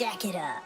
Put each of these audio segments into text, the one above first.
Jack it up.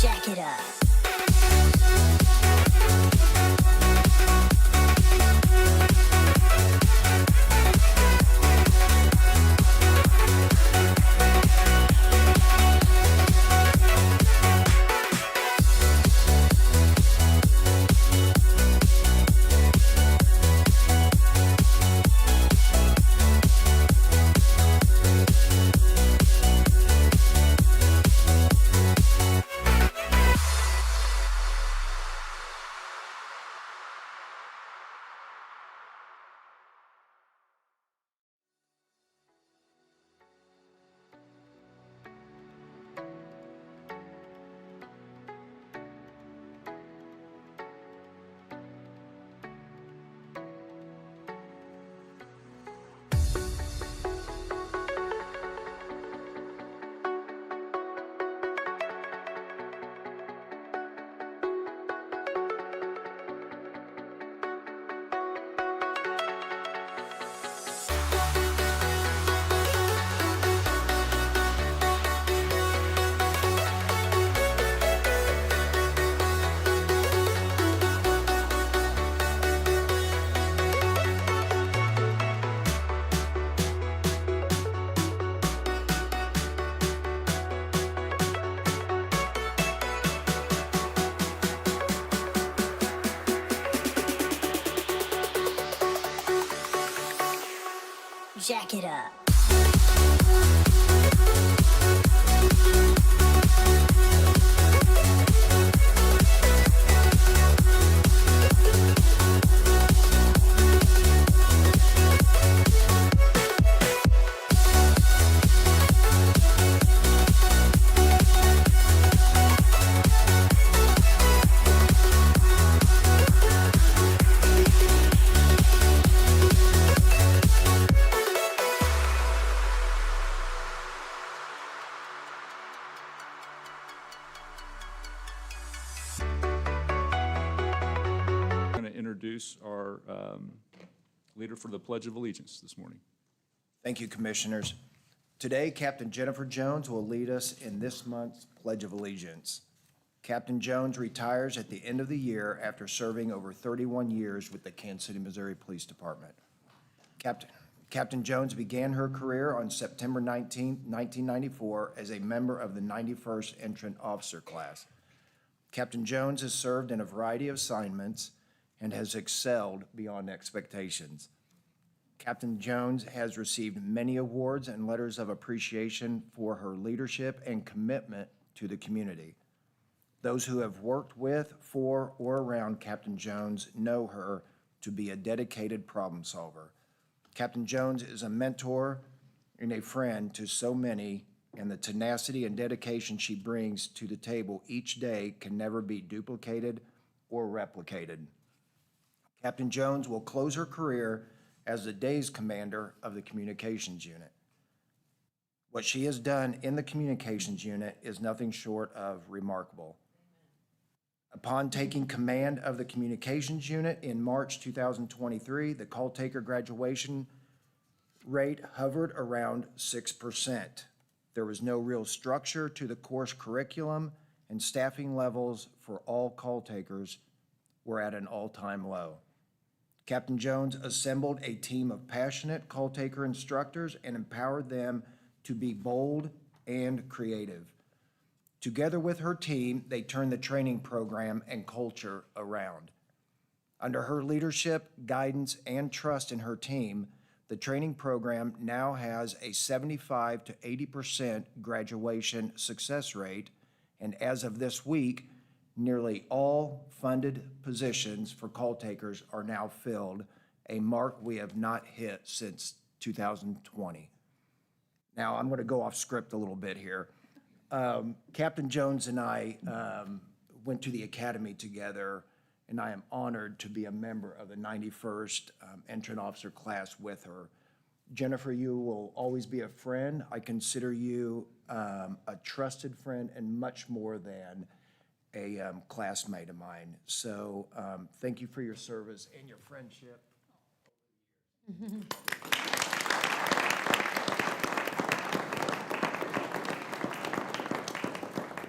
Jack it up. Jack it up. Introduce our leader for the Pledge of Allegiance this morning. Thank you, Commissioners. Today, Captain Jennifer Jones will lead us in this month's Pledge of Allegiance. Captain Jones retires at the end of the year after serving over 31 years with the Kansas City, Missouri Police Department. Captain Jones began her career on September 19, 1994 as a member of the 91st Entrant Officer Class. Captain Jones has served in a variety of assignments and has excelled beyond expectations. Captain Jones has received many awards and letters of appreciation for her leadership and commitment to the community. Those who have worked with, for, or around Captain Jones know her to be a dedicated problem solver. Captain Jones is a mentor and a friend to so many and the tenacity and dedication she brings to the table each day can never be duplicated or replicated. Captain Jones will close her career as the day's commander of the Communications Unit. What she has done in the Communications Unit is nothing short of remarkable. Upon taking command of the Communications Unit in March 2023, the call taker graduation rate hovered around 6%. There was no real structure to the course curriculum, and staffing levels for all call takers were at an all-time low. Captain Jones assembled a team of passionate call taker instructors and empowered them to be bold and creative. Together with her team, they turned the training program and culture around. Under her leadership, guidance, and trust in her team, the training program now has a 75 to 80% graduation success rate, and as of this week, nearly all funded positions for call takers are now filled, a mark we have not hit since 2020. Now, I'm going to go off script a little bit here. Captain Jones and I went to the academy together, and I am honored to be a member of the 91st entrant officer class with her. Jennifer, you will always be a friend. I consider you a trusted friend and much more than a classmate of mine. So thank you for your service and your friendship.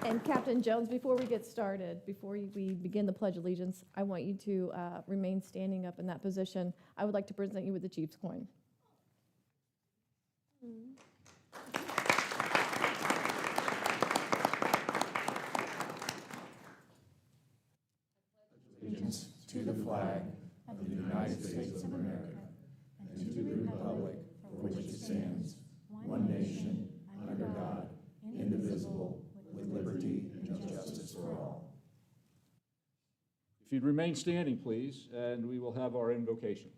And Captain Jones, before we get started, before we begin the Pledge of Allegiance, I want you to remain standing up in that position. I would like to present you with the Chief's coin. Allegiance to the flag of the United States of America and to the republic for which it stands, one nation, under God, indivisible, with liberty and justice for all. If you'd remain standing, please, and we will have our invocation.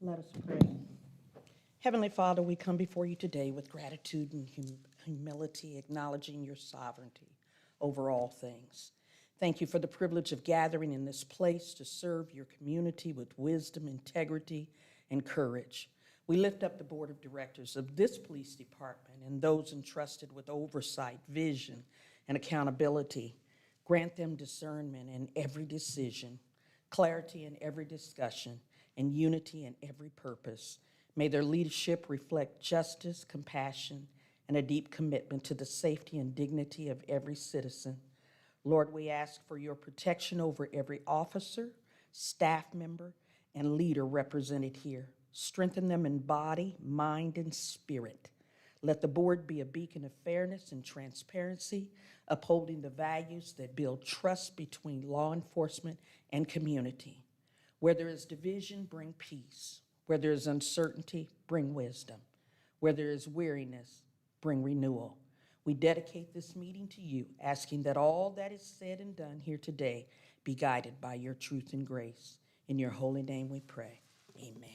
Let us pray. Heavenly Father, we come before you today with gratitude and humility, acknowledging your sovereignty over all things. Thank you for the privilege of gathering in this place to serve your community with wisdom, integrity, and courage. We lift up the board of directors of this police department and those entrusted with oversight, vision, and accountability. Grant them discernment in every decision, clarity in every discussion, and unity in every purpose. May their leadership reflect justice, compassion, and a deep commitment to the safety and dignity of every citizen. Lord, we ask for your protection over every officer, staff member, and leader represented here. Strengthen them in body, mind, and spirit. Let the board be a beacon of fairness and transparency, upholding the values that build trust between law enforcement and community. Where there is division, bring peace. Where there is uncertainty, bring wisdom. Where there is weariness, bring renewal. We dedicate this meeting to you, asking that all that is said and done here today be guided by your truth and grace. In your holy name we pray. Amen.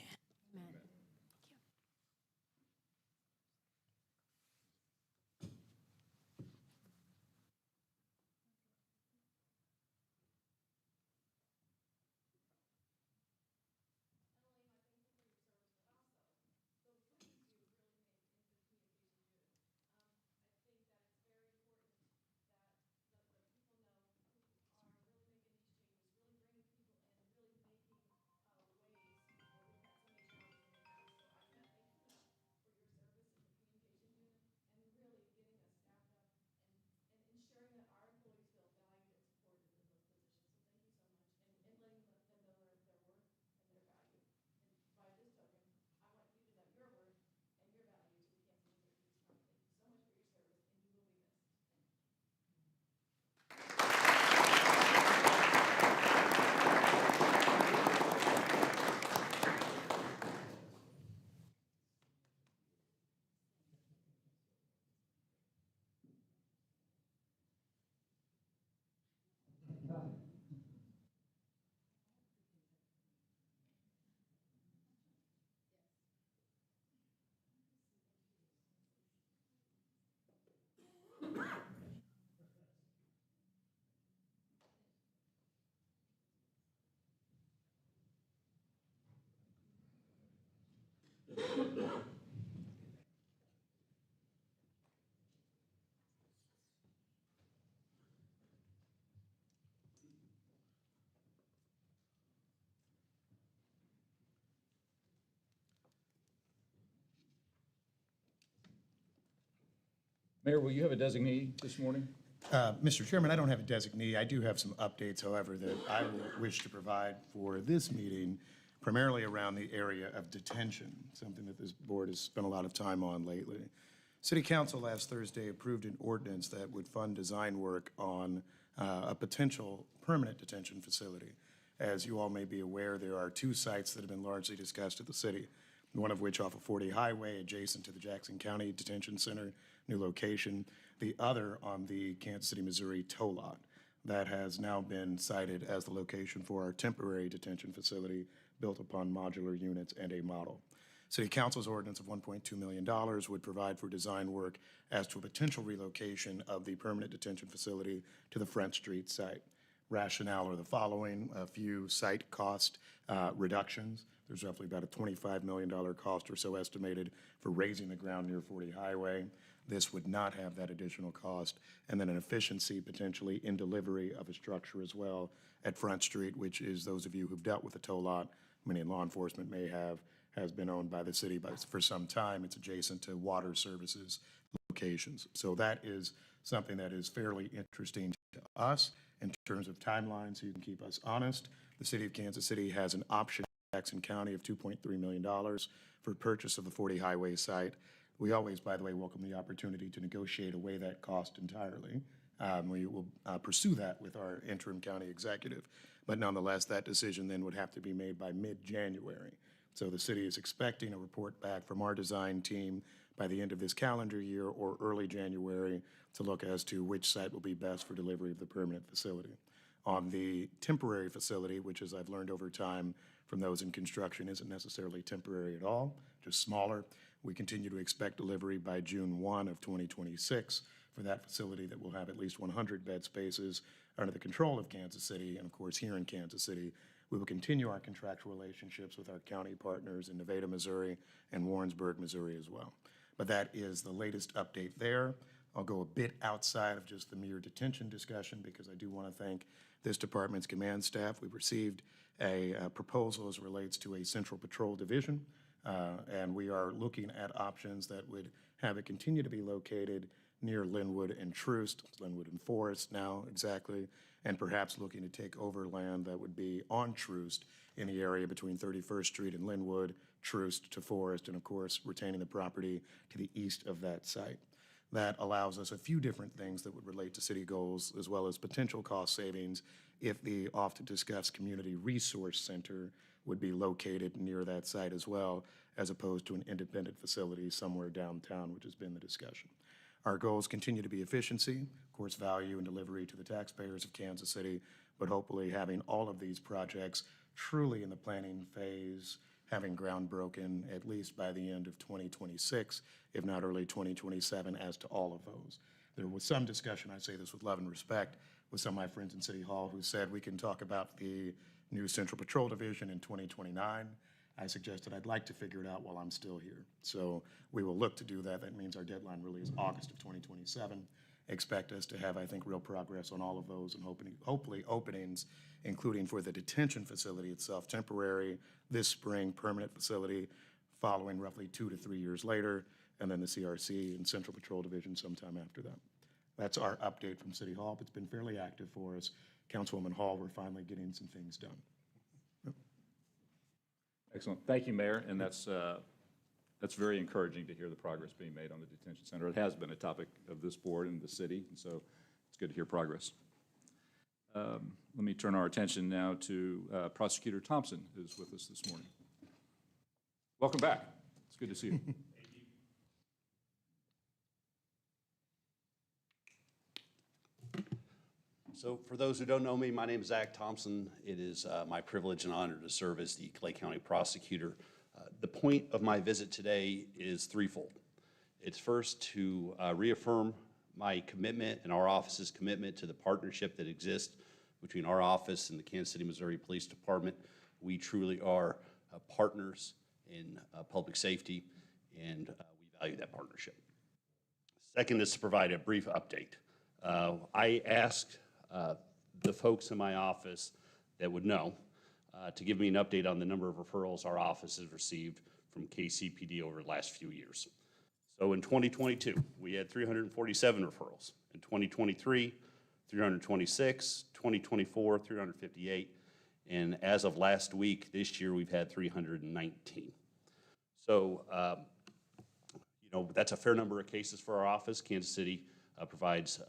Mayor, will you have a designee this morning? Mr. Chairman, I don't have a designee. I do have some updates, however, that I will wish to provide for this meeting, primarily around the area of detention, something that this board has spent a lot of time on lately. City Council last Thursday approved an ordinance that would fund design work on a potential permanent detention facility. As you all may be aware, there are two sites that have been largely discussed at the city, one of which off of 40 Highway, adjacent to the Jackson County Detention Center, new location, the other on the Kansas City, Missouri tow lot. That has now been cited as the location for our temporary detention facility built upon modular units and a model. City Council's ordinance of $1.2 million would provide for design work as to a potential relocation of the permanent detention facility to the Front Street site. Rationale are the following: a few site cost reductions. There's roughly about a $25 million cost or so estimated for raising the ground near 40 Highway. This would not have that additional cost. And then an efficiency potentially in delivery of a structure as well at Front Street, which is, those of you who've dealt with the tow lot, many in law enforcement may have, has been owned by the city for some time. It's adjacent to water services locations. So that is something that is fairly interesting to us in terms of timelines, so you can keep us honest. The city of Kansas City has an option in Jackson County of $2.3 million for purchase of the 40 Highway site. We always, by the way, welcome the opportunity to negotiate away that cost entirely. We will pursue that with our interim county executive. But nonetheless, that decision then would have to be made by mid-January. So the city is expecting a report back from our design team by the end of this calendar year or early January to look as to which site will be best for delivery of the permanent facility. On the temporary facility, which, as I've learned over time from those in construction, isn't necessarily temporary at all, just smaller, we continue to expect delivery by June 1 of 2026 for that facility that will have at least 100 bed spaces under the control of Kansas City. And of course, here in Kansas City, we will continue our contractual relationships with our county partners in Nevada, Missouri, and Warrensburg, Missouri as well. But that is the latest update there. I'll go a bit outside of just the mere detention discussion because I do want to thank this department's command staff. We've received a proposal as it relates to a central patrol division, and we are looking at options that would have it continue to be located near Linwood and Troost, Linwood and Forest now exactly, and perhaps looking to take over land that would be on Troost in the area between 31st Street and Linwood, Troost to Forest, and of course retaining the property to the east of that site. That allows us a few different things that would relate to city goals as well as potential cost savings if the often discussed community resource center would be located near that site as well, as opposed to an independent facility somewhere downtown, which has been the discussion. Our goals continue to be efficiency, of course, value and delivery to the taxpayers of Kansas City, but hopefully having all of these projects truly in the planning phase, having ground broken at least by the end of 2026, if not early 2027, as to all of those. There was some discussion, I say this with love and respect, with some of my friends in City Hall who said we can talk about the new Central Patrol Division in 2029. I suggested I'd like to figure it out while I'm still here. So we will look to do that. That means our deadline really is August of 2027. Expect us to have, I think, real progress on all of those and hopefully openings, including for the detention facility itself, temporary this spring, permanent facility following roughly 2 to 3 years later, and then the CRC and Central Patrol Division sometime after that. That's our update from City Hall. It's been fairly active for us. Councilwoman Hall, we're finally getting some things done. Excellent. Thank you, Mayor. And that's very encouraging to hear the progress being made on the detention center. It has been a topic of this board and the city, and so it's good to hear progress. Let me turn our attention now to Prosecutor Thompson, who's with us this morning. Welcome back. It's good to see you. So for those who don't know me, my name is Zach Thompson. It is my privilege and honor to serve as the Clay County Prosecutor. The point of my visit today is threefold. It's first to reaffirm my commitment and our office's commitment to the partnership that exists between our office and the Kansas City, Missouri Police Department. We truly are partners in public safety, and we value that partnership. Second is to provide a brief update. I asked the folks in my office that would know to give me an update on the number of referrals our office has received from KCPD over the last few years. So in 2022, we had 347 referrals. In 2023, 326, 2024, 358, and as of last week, this year, we've had 319. So, that's a fair number of cases for our office. Kansas City provides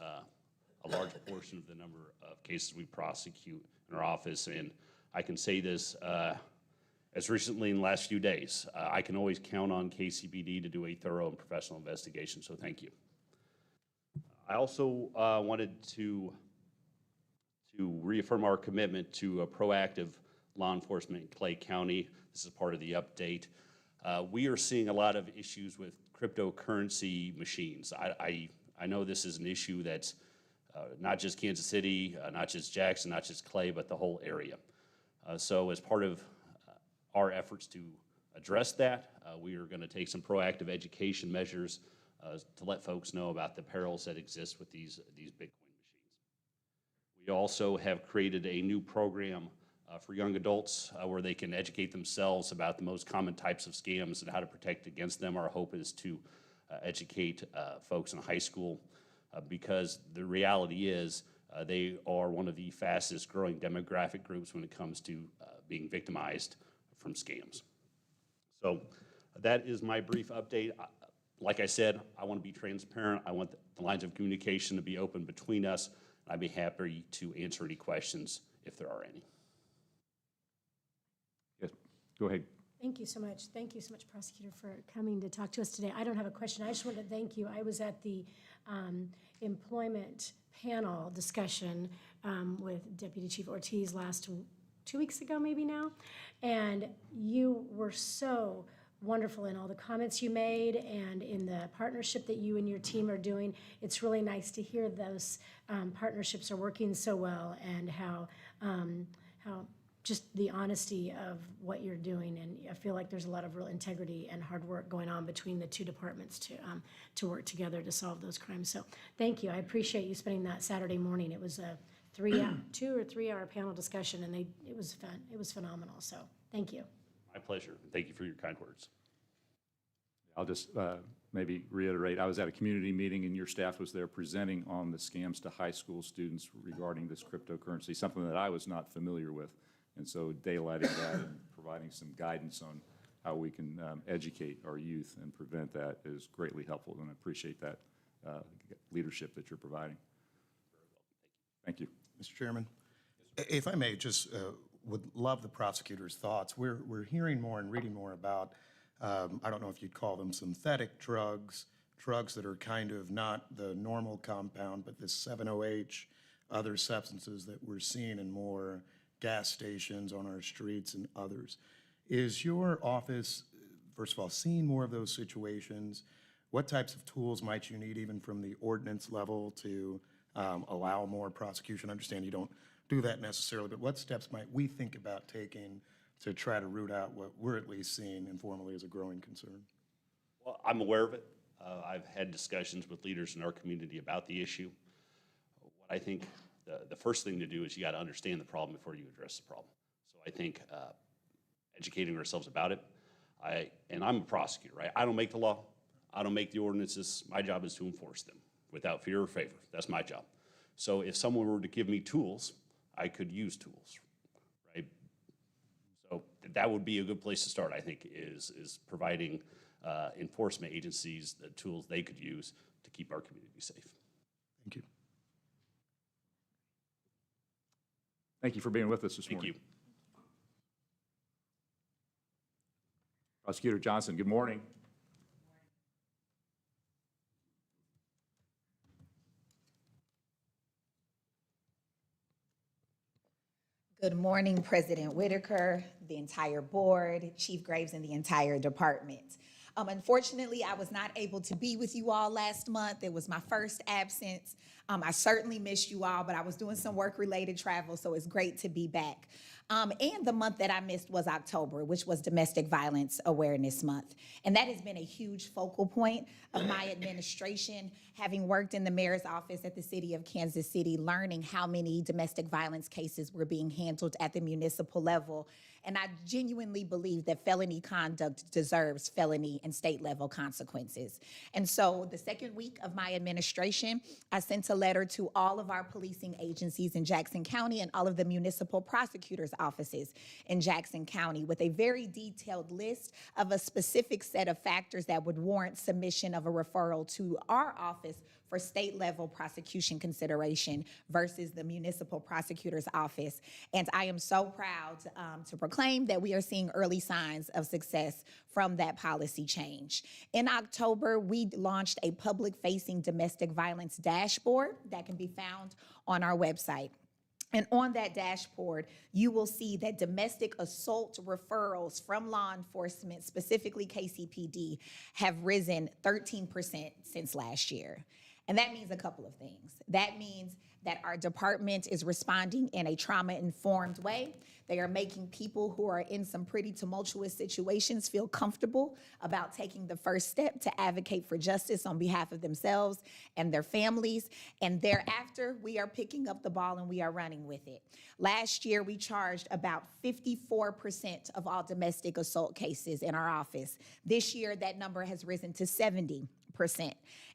a large portion of the number of cases we prosecute in our office, and I can say this as recently in the last few days. I can always count on KCPD to do a thorough and professional investigation, so thank you. I also wanted to reaffirm our commitment to a proactive law enforcement in Clay County. This is part of the update. We are seeing a lot of issues with cryptocurrency machines. I know this is an issue that's not just Kansas City, not just Jackson, not just Clay, but the whole area. So as part of our efforts to address that, we are going to take some proactive education measures to let folks know about the perils that exist with these Bitcoin machines. We also have created a new program for young adults where they can educate themselves about the most common types of scams and how to protect against them. Our hope is to educate folks in high school because the reality is they are one of the fastest growing demographic groups when it comes to being victimized from scams. So that is my brief update. Like I said, I want to be transparent. I want the lines of communication to be open between us. I'd be happy to answer any questions if there are any. Yes, go ahead. Thank you so much. Thank you so much, Prosecutor, for coming to talk to us today. I don't have a question. I just wanted to thank you. I was at the employment panel discussion with Deputy Chief Ortiz 2 weeks ago, maybe now, and you were so wonderful in all the comments you made and in the partnership that you and your team are doing. It's really nice to hear those partnerships are working so well and how just the honesty of what you're doing. And I feel like there's a lot of real integrity and hard work going on between the two departments to work together to solve those crimes. So thank you. I appreciate you spending that Saturday morning. It was a 2 or 3 hour panel discussion, and it was fun. It was phenomenal. So thank you. My pleasure. Thank you for your kind words. I'll just maybe reiterate, I was at a community meeting and your staff was there presenting on the scams to high school students regarding this cryptocurrency, something that I was not familiar with. And so daylighting that and providing some guidance on how we can educate our youth and prevent that is greatly helpful, and I appreciate that leadership that you're providing. Thank you. Mr. Chairman, if I may, just would love the prosecutor's thoughts. We're hearing more and reading more about, I don't know if you'd call them synthetic drugs that are kind of not the normal compound, but this 7-OH, other substances that we're seeing in more gas stations, on our streets, and others. Is your office, first of all, seeing more of those situations? What types of tools might you need, even from the ordinance level, to allow more prosecution? I understand you don't do that necessarily, but what steps might we think about taking to try to root out what we're at least seeing informally as a growing concern? Well, I'm aware of it. I've had discussions with leaders in our community about the issue. What I think the first thing to do is you got to understand the problem before you address the problem. So I think educating ourselves about it. And I'm a prosecutor, right? I don't make the law. I don't make the ordinances. My job is to enforce them without fear or favor. That's my job. So if someone were to give me tools, I could use tools, right? So that would be a good place to start, I think, is providing enforcement agencies the tools they could use to keep our community safe. Thank you. Thank you for being with us this morning. Thank you. Prosecutor Johnson, good morning. Good morning, President Whitaker, the entire board, Chief Graves, and the entire department. Unfortunately, I was not able to be with you all last month. It was my first absence I certainly missed you all, but I was doing some work-related travel, so it's great to be back. And the month that I missed was October, which was Domestic Violence Awareness Month. And that has been a huge focal point of my administration, having worked in the mayor's office at the city of Kansas City, learning how many domestic violence cases were being handled at the municipal level. And I genuinely believe that felony conduct deserves felony and state level consequences. And so the second week of my administration, I sent a letter to all of our policing agencies in Jackson County and all of the municipal prosecutors' offices in Jackson County with a very detailed list of a specific set of factors that would warrant submission of a referral to our office for state level prosecution consideration versus the municipal prosecutor's office. And I am so proud to proclaim that we are seeing early signs of success from that policy change. In October, we launched a public-facing domestic violence dashboard that can be found on our website. And on that dashboard, you will see that domestic assault referrals from law enforcement, specifically KCPD, have risen 13% since last year. And that means a couple of things. That means that our department is responding in a trauma-informed way. They are making people who are in some pretty tumultuous situations feel comfortable about taking the first step to advocate for justice on behalf of themselves and their families. And thereafter, we are picking up the ball and we are running with it. Last year, we charged about 54% of all domestic assault cases in our office. This year, that number has risen to 70%.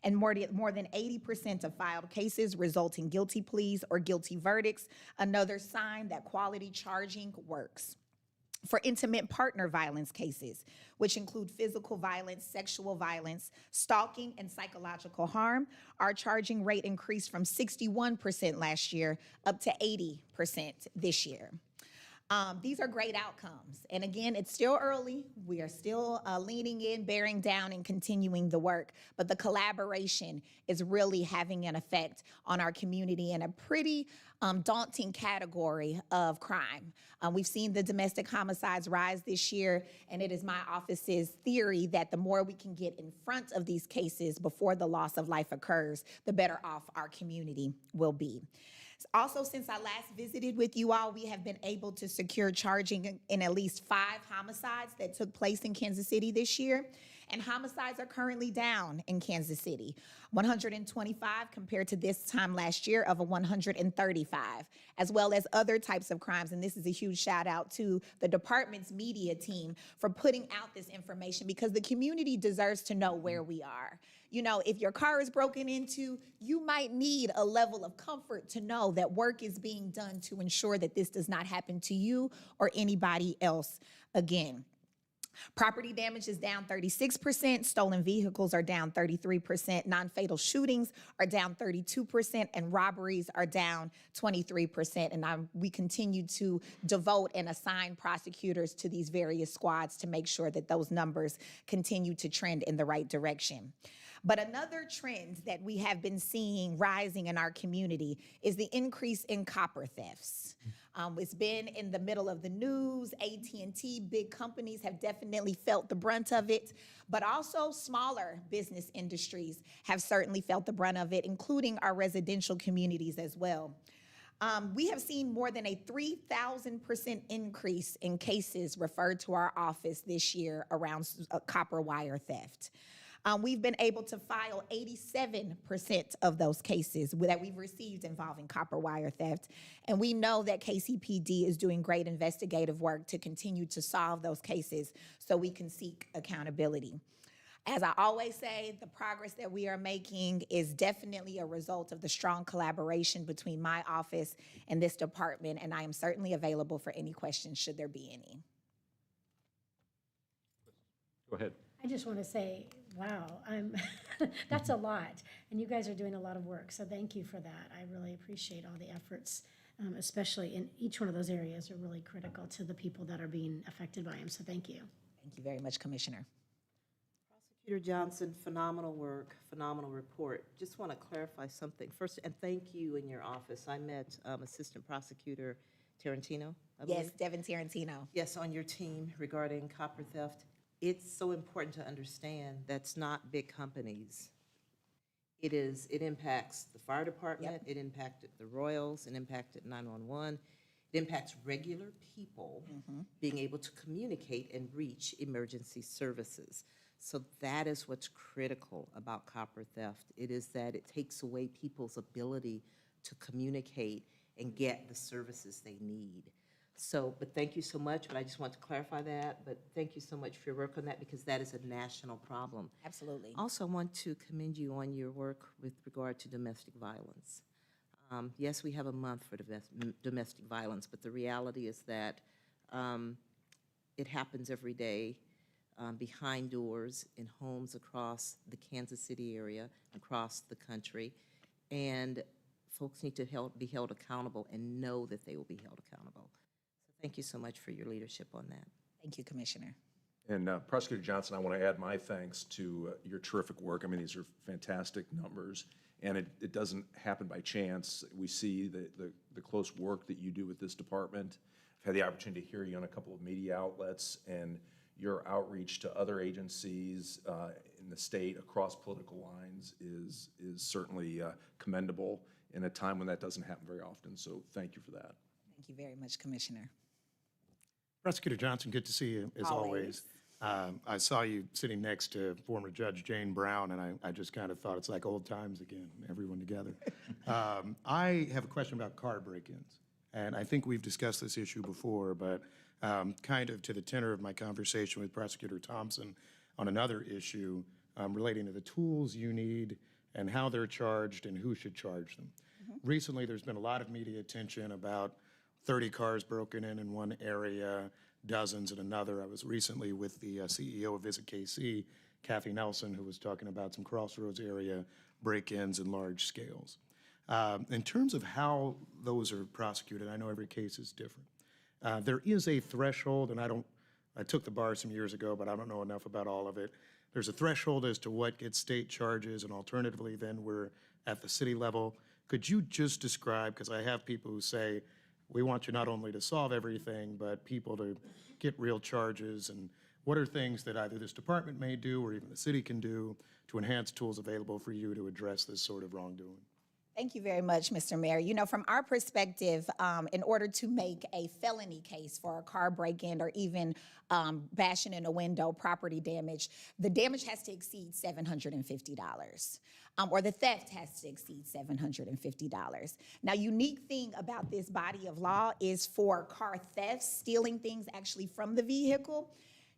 And more than 80% of filed cases result in guilty pleas or guilty verdicts, another sign that quality charging works. For intimate partner violence cases, which include physical violence, sexual violence, stalking, and psychological harm, our charging rate increased from 61% last year up to 80% this year. These are great outcomes. And again, it's still early. We are still leaning in, bearing down, and continuing the work. But the collaboration is really having an effect on our community in a pretty daunting category of crime. We've seen the domestic homicides rise this year, and it is my office's theory that the more we can get in front of these cases before the loss of life occurs, the better off our community will be. Also, since I last visited with you all, we have been able to secure charging in at least 5 homicides that took place in Kansas City this year. And homicides are currently down in Kansas City, 125 compared to this time last year of 135, as well as other types of crimes. And this is a huge shout out to the department's media team for putting out this information because the community deserves to know where we are. You know, if your car is broken into, you might need a level of comfort to know that work is being done to ensure that this does not happen to you or anybody else again. Property damage is down 36%, stolen vehicles are down 33%, non-fatal shootings are down 32%, and robberies are down 23%. And we continue to devote and assign prosecutors to these various squads to make sure that those numbers continue to trend in the right direction. But another trend that we have been seeing rising in our community is the increase in copper thefts. It's been in the middle of the news. AT&T, big companies have definitely felt the brunt of it, but also smaller business industries have certainly felt the brunt of it, including our residential communities as well. We have seen more than a 3,000% increase in cases referred to our office this year around copper wire theft. We've been able to file 87% of those cases that we've received involving copper wire theft. And we know that KCPD is doing great investigative work to continue to solve those cases so we can seek accountability. As I always say, the progress that we are making is definitely a result of the strong collaboration between my office and this department, and I am certainly available for any questions should there be any. Go ahead. I just want to say, wow, that's a lot. And you guys are doing a lot of work, so thank you for that. I really appreciate all the efforts, especially in each one of those areas are really critical to the people that are being affected by them, so thank you. Thank you very much, Commissioner. Prosecutor Johnson, phenomenal work, phenomenal report. Just want to clarify something. First, and thank you in your office. I met Assistant Prosecutor Tarantino, I believe. Yes, Devin Tarantino. Yes, on your team regarding copper theft. It's so important to understand that's not big companies. It impacts the fire department, it impacted the Royals, it impacted 911. It impacts regular people being able to communicate and reach emergency services. So that is what's critical about copper theft. It is that it takes away people's ability to communicate and get the services they need. So, but thank you so much, but I just want to clarify that, but thank you so much for your work on that because that is a national problem. Absolutely. Also, I want to commend you on your work with regard to domestic violence. Yes, we have a month for domestic violence, but the reality is that it happens every day behind doors in homes across the Kansas City area, across the country, and folks need to be held accountable and know that they will be held accountable. So thank you so much for your leadership on that. Thank you, Commissioner. And Prosecutor Johnson, I want to add my thanks to your terrific work. I mean, these are fantastic numbers, and it doesn't happen by chance. We see the close work that you do with this department. I've had the opportunity to hear you on a couple of media outlets, and your outreach to other agencies in the state across political lines is certainly commendable in a time when that doesn't happen very often. So thank you for that. Thank you very much, Commissioner. Prosecutor Johnson, good to see you, as always. I saw you sitting next to former Judge Jane Brown, and I just kind of thought it's like old times again, everyone together. I have a question about car break-ins, and I think we've discussed this issue before, but kind of to the tenor of my conversation with Prosecutor Thompson on another issue relating to the tools you need and how they're charged and who should charge them. Recently, there's been a lot of media attention about 30 cars broken in one area, dozens in another. I was recently with the CEO of Visit KC, Kathy Nelson, who was talking about some Crossroads area break-ins in large scales. In terms of how those are prosecuted, I know every case is different. There is a threshold, and I took the bar some years ago, but I don't know enough about all of it. There's a threshold as to what gets state charges, and alternatively, then we're at the city level. Could you just describe, because I have people who say, we want you not only to solve everything, but people to get real charges, and what are things that either this department may do or even the city can do to enhance tools available for you to address this sort of wrongdoing? Thank you very much, Mr. Mayor. You know, from our perspective, in order to make a felony case for a car break-in or even bashing in a window, property damage, the damage has to exceed $750, or the theft has to exceed $750. Now, unique thing about this body of law is for car thefts, stealing things actually from the vehicle,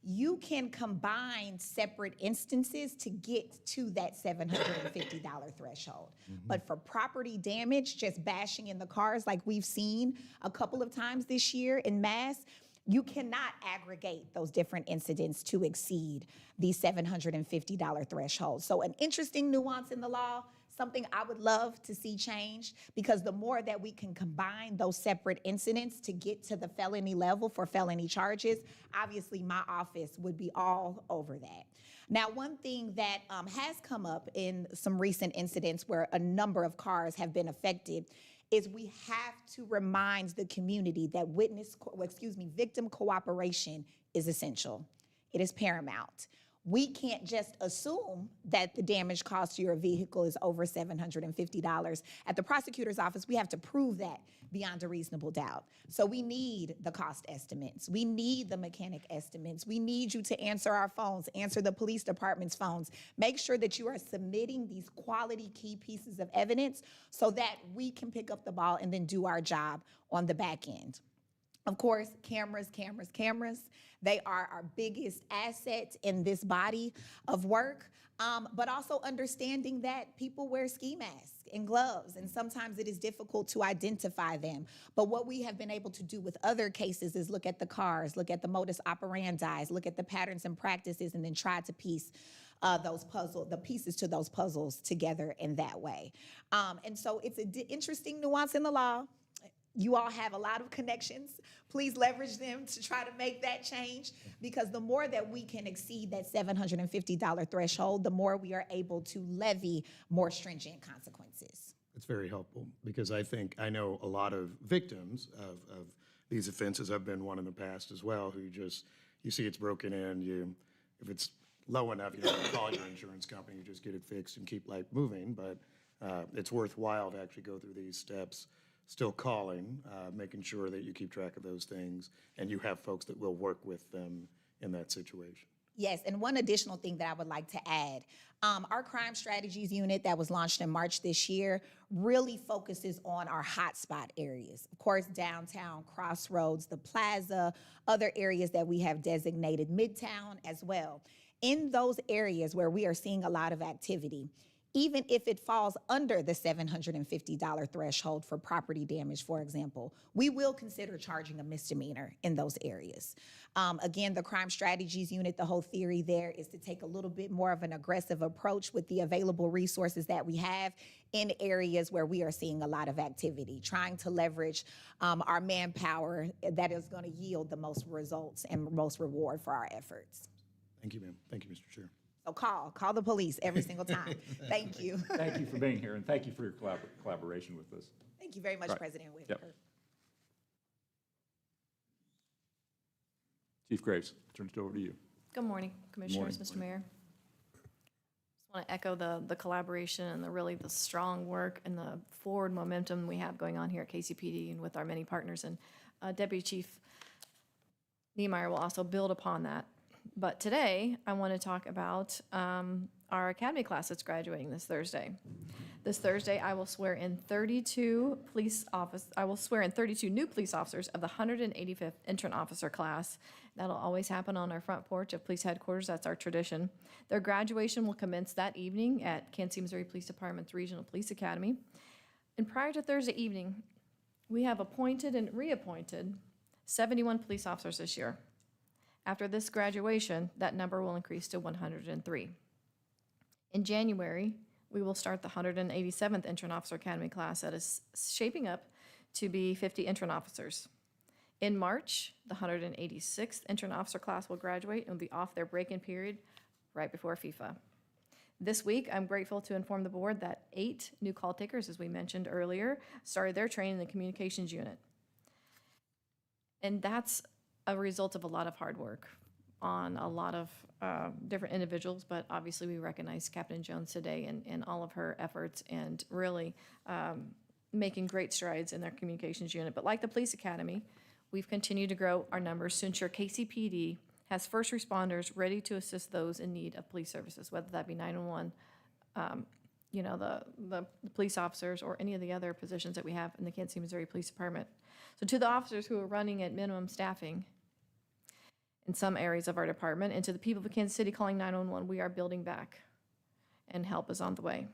you can combine separate instances to get to that $750 threshold. But for property damage, just bashing in the cars like we've seen a couple of times this year in mass, you cannot aggregate those different incidents to exceed the $750 threshold. So an interesting nuance in the law, something I would love to see changed, because the more that we can combine those separate incidents to get to the felony level for felony charges, obviously my office would be all over that. Now, one thing that has come up in some recent incidents where a number of cars have been affected is we have to remind the community that victim cooperation is essential. It is paramount. We can't just assume that the damage cost to your vehicle is over $750. At the prosecutor's office, we have to prove that beyond a reasonable doubt. So we need the cost estimates. We need the mechanic estimates. We need you to answer our phones, answer the police department's phones. Make sure that you are submitting these quality key pieces of evidence so that we can pick up the ball and then do our job on the back end. Of course, cameras. They are our biggest asset in this body of work, but also understanding that people wear ski masks and gloves, and sometimes it is difficult to identify them. But what we have been able to do with other cases is look at the cars, look at the modus operandi, look at the patterns and practices, and then try to piece the pieces to those puzzles together in that way. And so it's an interesting nuance in the law. You all have a lot of connections. Please leverage them to try to make that change, because the more that we can exceed that $750 threshold, the more we are able to levy more stringent consequences. It's very helpful, because I know a lot of victims of these offenses. I've been one in the past as well, who you see it's broken in, if it's low enough, you don't have to call your insurance company, you just get it fixed and keep life moving. But it's worthwhile to actually go through these steps, still calling, making sure that you keep track of those things, and you have folks that will work with them in that situation. Yes, and one additional thing that I would like to add, our crime strategies unit that was launched in March this year really focuses on our hotspot areas. Of course, downtown, Crossroads, the Plaza, other areas that we have designated, Midtown as well. In those areas where we are seeing a lot of activity, even if it falls under the $750 threshold for property damage, for example, we will consider charging a misdemeanor in those areas. Again, the crime strategies unit, the whole theory there is to take a little bit more of an aggressive approach with the available resources that we have in areas where we are seeing a lot of activity, trying to leverage our manpower that is going to yield the most results and most reward for our efforts. Thank you, ma'am. Thank you, Mr. Chair. So call the police every single time. Thank you. Thank you for being here, and thank you for your collaboration with us. Thank you very much, Right. President Yep. Whitaker. Chief Graves, turn it over to you. Good morning, Commissioners, Mr. Mayor. Just want to echo the collaboration and the strong work and the forward momentum we have going on here at KCPD and with our many partners. And Deputy Chief Niemeyer will also build upon that. But today, I want to talk about our academy class that's graduating this Thursday. This Thursday, I will swear in 32 new police officers of the 185th entrant officer class. That'll always happen on our front porch of police headquarters. That's our tradition. Their graduation will commence that evening at Kansas City, Missouri Police Department's Regional Police Academy. And prior to Thursday evening, we have appointed and reappointed 71 police officers this year. After this graduation, that number will increase to 103. In January, we will start the 187th Entrant Officer Academy class that is shaping up to be 50 entrant officers. In March, the 186th Entrant Officer class will graduate and will be off their break-in period right before FIFA. This week, I'm grateful to inform the board that 8 new call takers, as we mentioned earlier, started their training in the communications unit. And that's a result of a lot of hard work on a lot of different individuals, but obviously we recognize Captain Jones today and all of her efforts and really making great strides in their communications unit. But like the police academy, we've continued to grow our numbers to ensure KCPD has first responders ready to assist those in need of police services, whether that be 911, the police officers or any of the other positions that we have in the Kansas City, Missouri Police Department. So to the officers who are running at minimum staffing in some areas of our department, and to the people of Kansas City calling 911, we are building back, and help is on the way.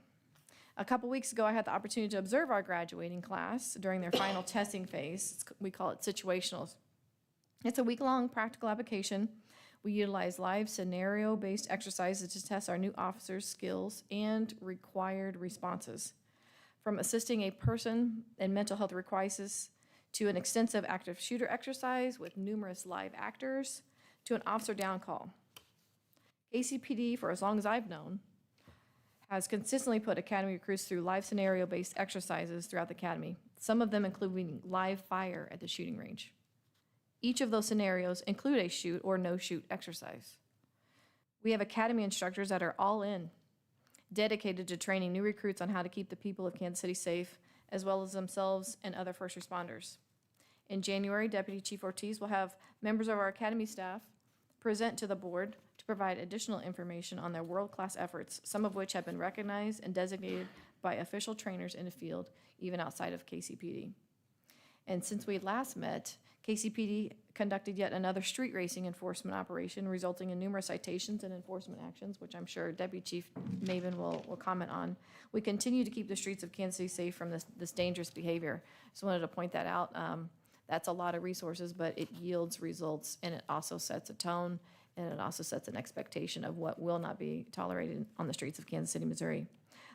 A couple weeks ago, I had the opportunity to observe our graduating class during their final testing phase. We call it situationals. It's a week-long practical application. We utilize live scenario-based exercises to test our new officers' skills and required responses. From assisting a person in mental health crisis to an extensive active shooter exercise with numerous live actors, to an officer down call. KCPD, for as long as I've known, has consistently put academy recruits through live scenario-based exercises throughout the academy, some of them including live fire at the shooting range. Each of those scenarios include a shoot or no-shoot exercise. We have academy instructors that are all in, dedicated to training new recruits on how to keep the people of Kansas City safe, as well as themselves and other first responders. In January, Deputy Chief Ortiz will have members of our academy staff present to the board to provide additional information on their world-class efforts, some of which have been recognized and designated by official trainers in the field, even outside of KCPD. And since we last met, KCPD conducted yet another street racing enforcement operation, resulting in numerous citations and enforcement actions, which I'm sure Deputy Chief Maven will comment on. We continue to keep the streets of Kansas City safe from this dangerous behavior. Just wanted to point that out. That's a lot of resources, but it yields results, and it also sets a tone, and it also sets an expectation of what will not be tolerated on the streets of Kansas City, Missouri.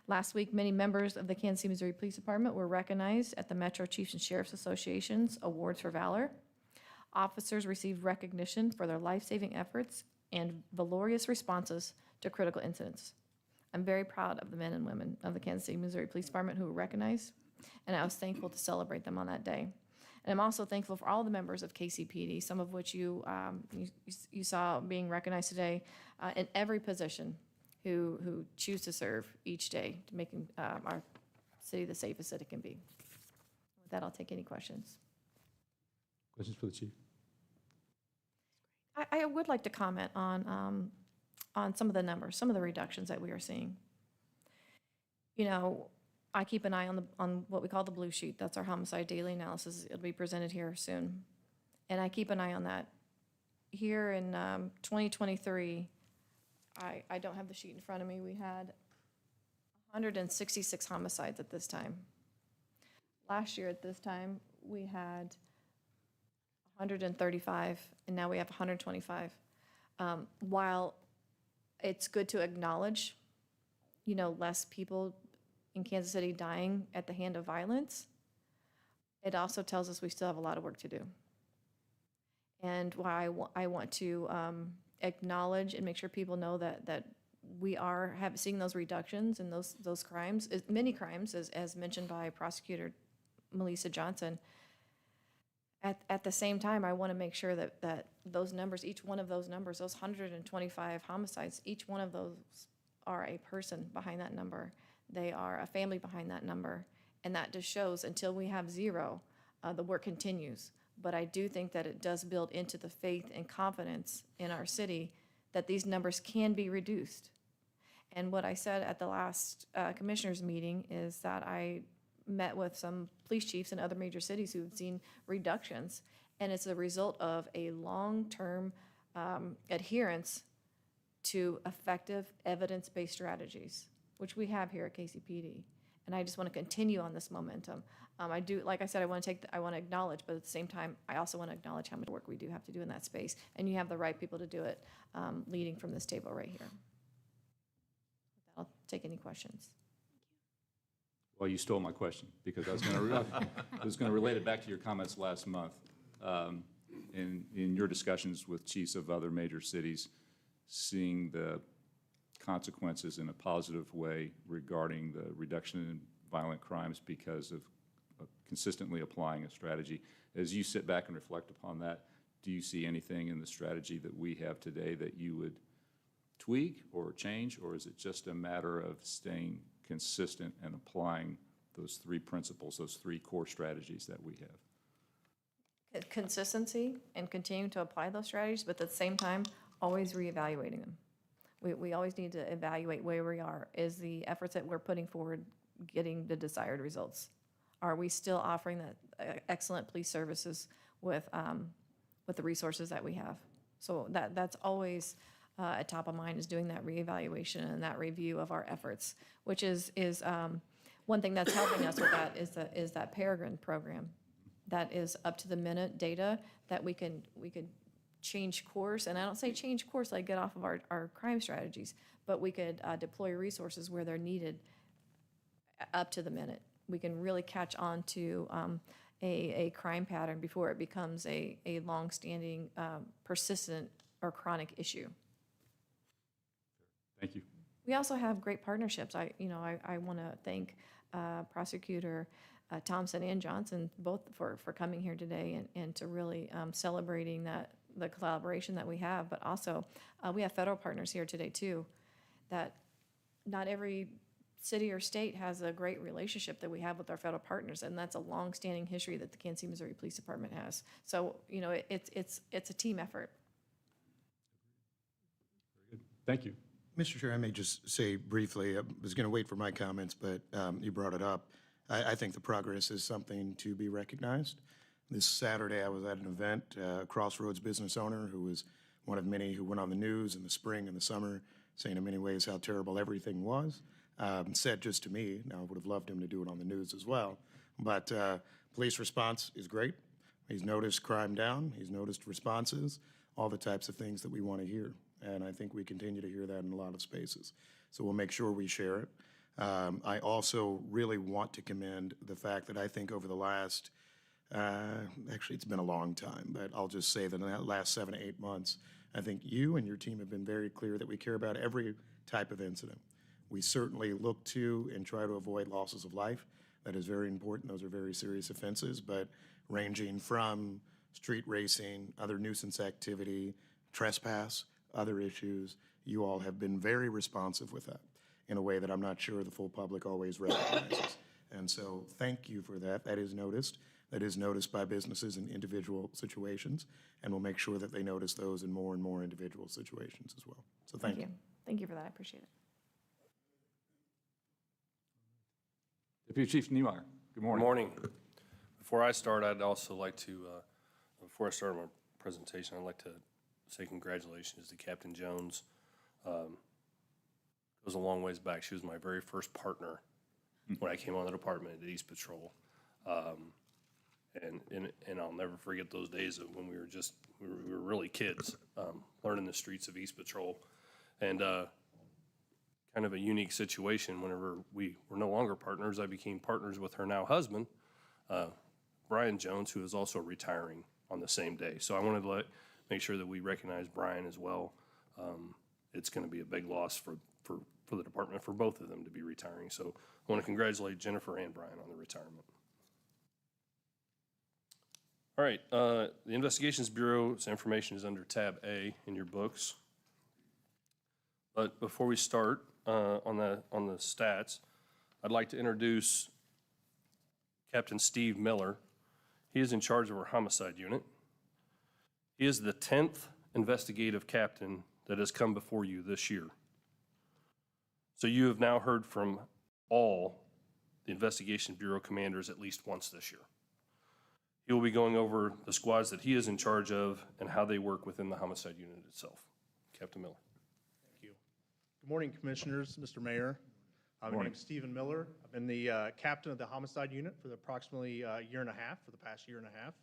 Last week, many members of the Kansas City, Missouri Police Department were recognized at the Metro Chiefs and Sheriffs Association's Awards for Valor. Officers received recognition for their life-saving efforts and valorous responses to critical incidents. I'm very proud of the men and women of the Kansas City, Missouri Police Department who were recognized, and I was thankful to celebrate them on that day. And I'm also thankful for all the members of KCPD, some of which you saw being recognized today in every position who choose to serve each day to making our city the safest that it can be. With that, I'll take any questions. Questions for the chief? I would like to comment on some of the numbers, some of the reductions that we are seeing. You know, I keep an eye on what we call the blue sheet. That's our homicide daily analysis. It'll be presented here soon. And I keep an eye on that. Here in 2023, I don't have the sheet in front of me. We had 166 homicides at this time. Last year at this time, we had 135, and now we have 125. While it's good to acknowledge, you know, less people in Kansas City dying at the hand of violence, it also tells us we still have a lot of work to do. And why I want to acknowledge and make sure people know that we are seeing those reductions in those crimes, many crimes, as mentioned by Prosecutor Melissa Johnson. At the same time, I want to make sure that those numbers, each one of those numbers, those 125 homicides, each one of those are a person behind that number. They are a family behind that number. And that just shows until we have zero, the work continues. But I do think that it does build into the faith and confidence in our city that these numbers can be reduced. And what I said at the last commissioners meeting is that I met with some police chiefs in other major cities who've seen reductions, and it's a result of a long-term adherence to effective evidence-based strategies, which we have here at KCPD. And I just want to continue on this momentum. I do, like I said, I want to acknowledge, but at the same time, I also want to acknowledge how much work we do have to do in that space. And you have the right people to do it, leading from this table right here. I'll take any questions. Well, you stole my question, because I was going to relate it back to your comments last month. In your discussions with chiefs of other major cities, seeing the consequences in a positive way regarding the reduction in violent crimes because of consistently applying a strategy. As you sit back and reflect upon that, do you see anything in the strategy that we have today that you would tweak or change, or is it just a matter of staying consistent and applying those three principles, those three core strategies that we have? Consistency and continuing to apply those strategies, but at the same time, always reevaluating them. We always need to evaluate where we are. Is the efforts that we're putting forward getting the desired results? Are we still offering that excellent police services with the resources that we have? So that's always at top of mind, is doing that reevaluation and that review of our efforts, which is one thing that's helping us with that is that Peregrine program. That is up to the minute data that we could change course. And I don't say change course like get off of our crime strategies, but we could deploy resources where they're needed up to the minute. We can really catch on to a crime pattern before it becomes a long-standing, persistent, or chronic issue. Thank you. We also have great partnerships. I want to thank Prosecutor Thompson and Johnson both for coming here today and to really celebrating the collaboration that we have. But also, we have federal partners here today too. That not every city or state has a great relationship that we have with our federal partners, and that's a long-standing history that the Kansas City, Missouri Police Department has. So it's a team effort. Thank you. Mr. Chair, I may just say briefly, I was going to wait for my comments, but you brought it up. I think the progress is something to be recognized. This Saturday, I was at an event, Crossroads business owner who was one of many who went on the news in the spring and the summer, saying in many ways how terrible everything was. Said just to me, now I would have loved him to do it on the news as well, but police response is great. He's noticed crime down, he's noticed responses, all the types of things that we want to hear. And I think we continue to hear that in a lot of spaces. So we'll make sure we share it. I also really want to commend the fact that I think over the last, actually it's been a long time, but I'll just say that in the last 7 to 8 months, I think you and your team have been very clear that we care about every type of incident. We certainly look to and try to avoid losses of life. That is very important. Those are very serious offenses, but ranging from street racing, other nuisance activity, trespass, other issues. You all have been very responsive with that in a way that I'm not sure the full public always recognizes. And so thank you for that. That is noticed. That is noticed by businesses in individual situations, and we'll make sure that they notice those in more and more individual situations as well. So thank you. Thank you for that, I appreciate it. Deputy Chief Niemeyer, good morning. Good morning. Before I start, I'd also like to, before I start my presentation, I'd like to say congratulations to Captain Jones. Goes a long ways back. She was my very first partner when I came on the department at East Patrol. And I'll never forget those days of when we were really kids, learning the streets of East Patrol. And kind of a unique situation whenever we were no longer partners, I became partners with her now husband, Brian Jones, who is also retiring on the same day. So I wanted to make sure that we recognize Brian as well. It's going to be a big loss for the department, for both of them to be retiring. So I want to congratulate Jennifer and Brian on the retirement. All right, the Investigations Bureau's information is under tab A in your books. But before we start on the stats, I'd like to introduce Captain Steve Miller. He is in charge of our homicide unit. He is the 10th investigative captain that has come before you this year. So you have now heard from all the Investigation Bureau commanders at least once this year. He will be going over the squads that he is in charge of and how they work within the homicide unit itself. Captain Miller. Thank you. Good morning, Commissioners, Mr. Mayor. My name is Stephen Miller. I've been the captain of the homicide unit for approximately a year and a half, for the past year and a half.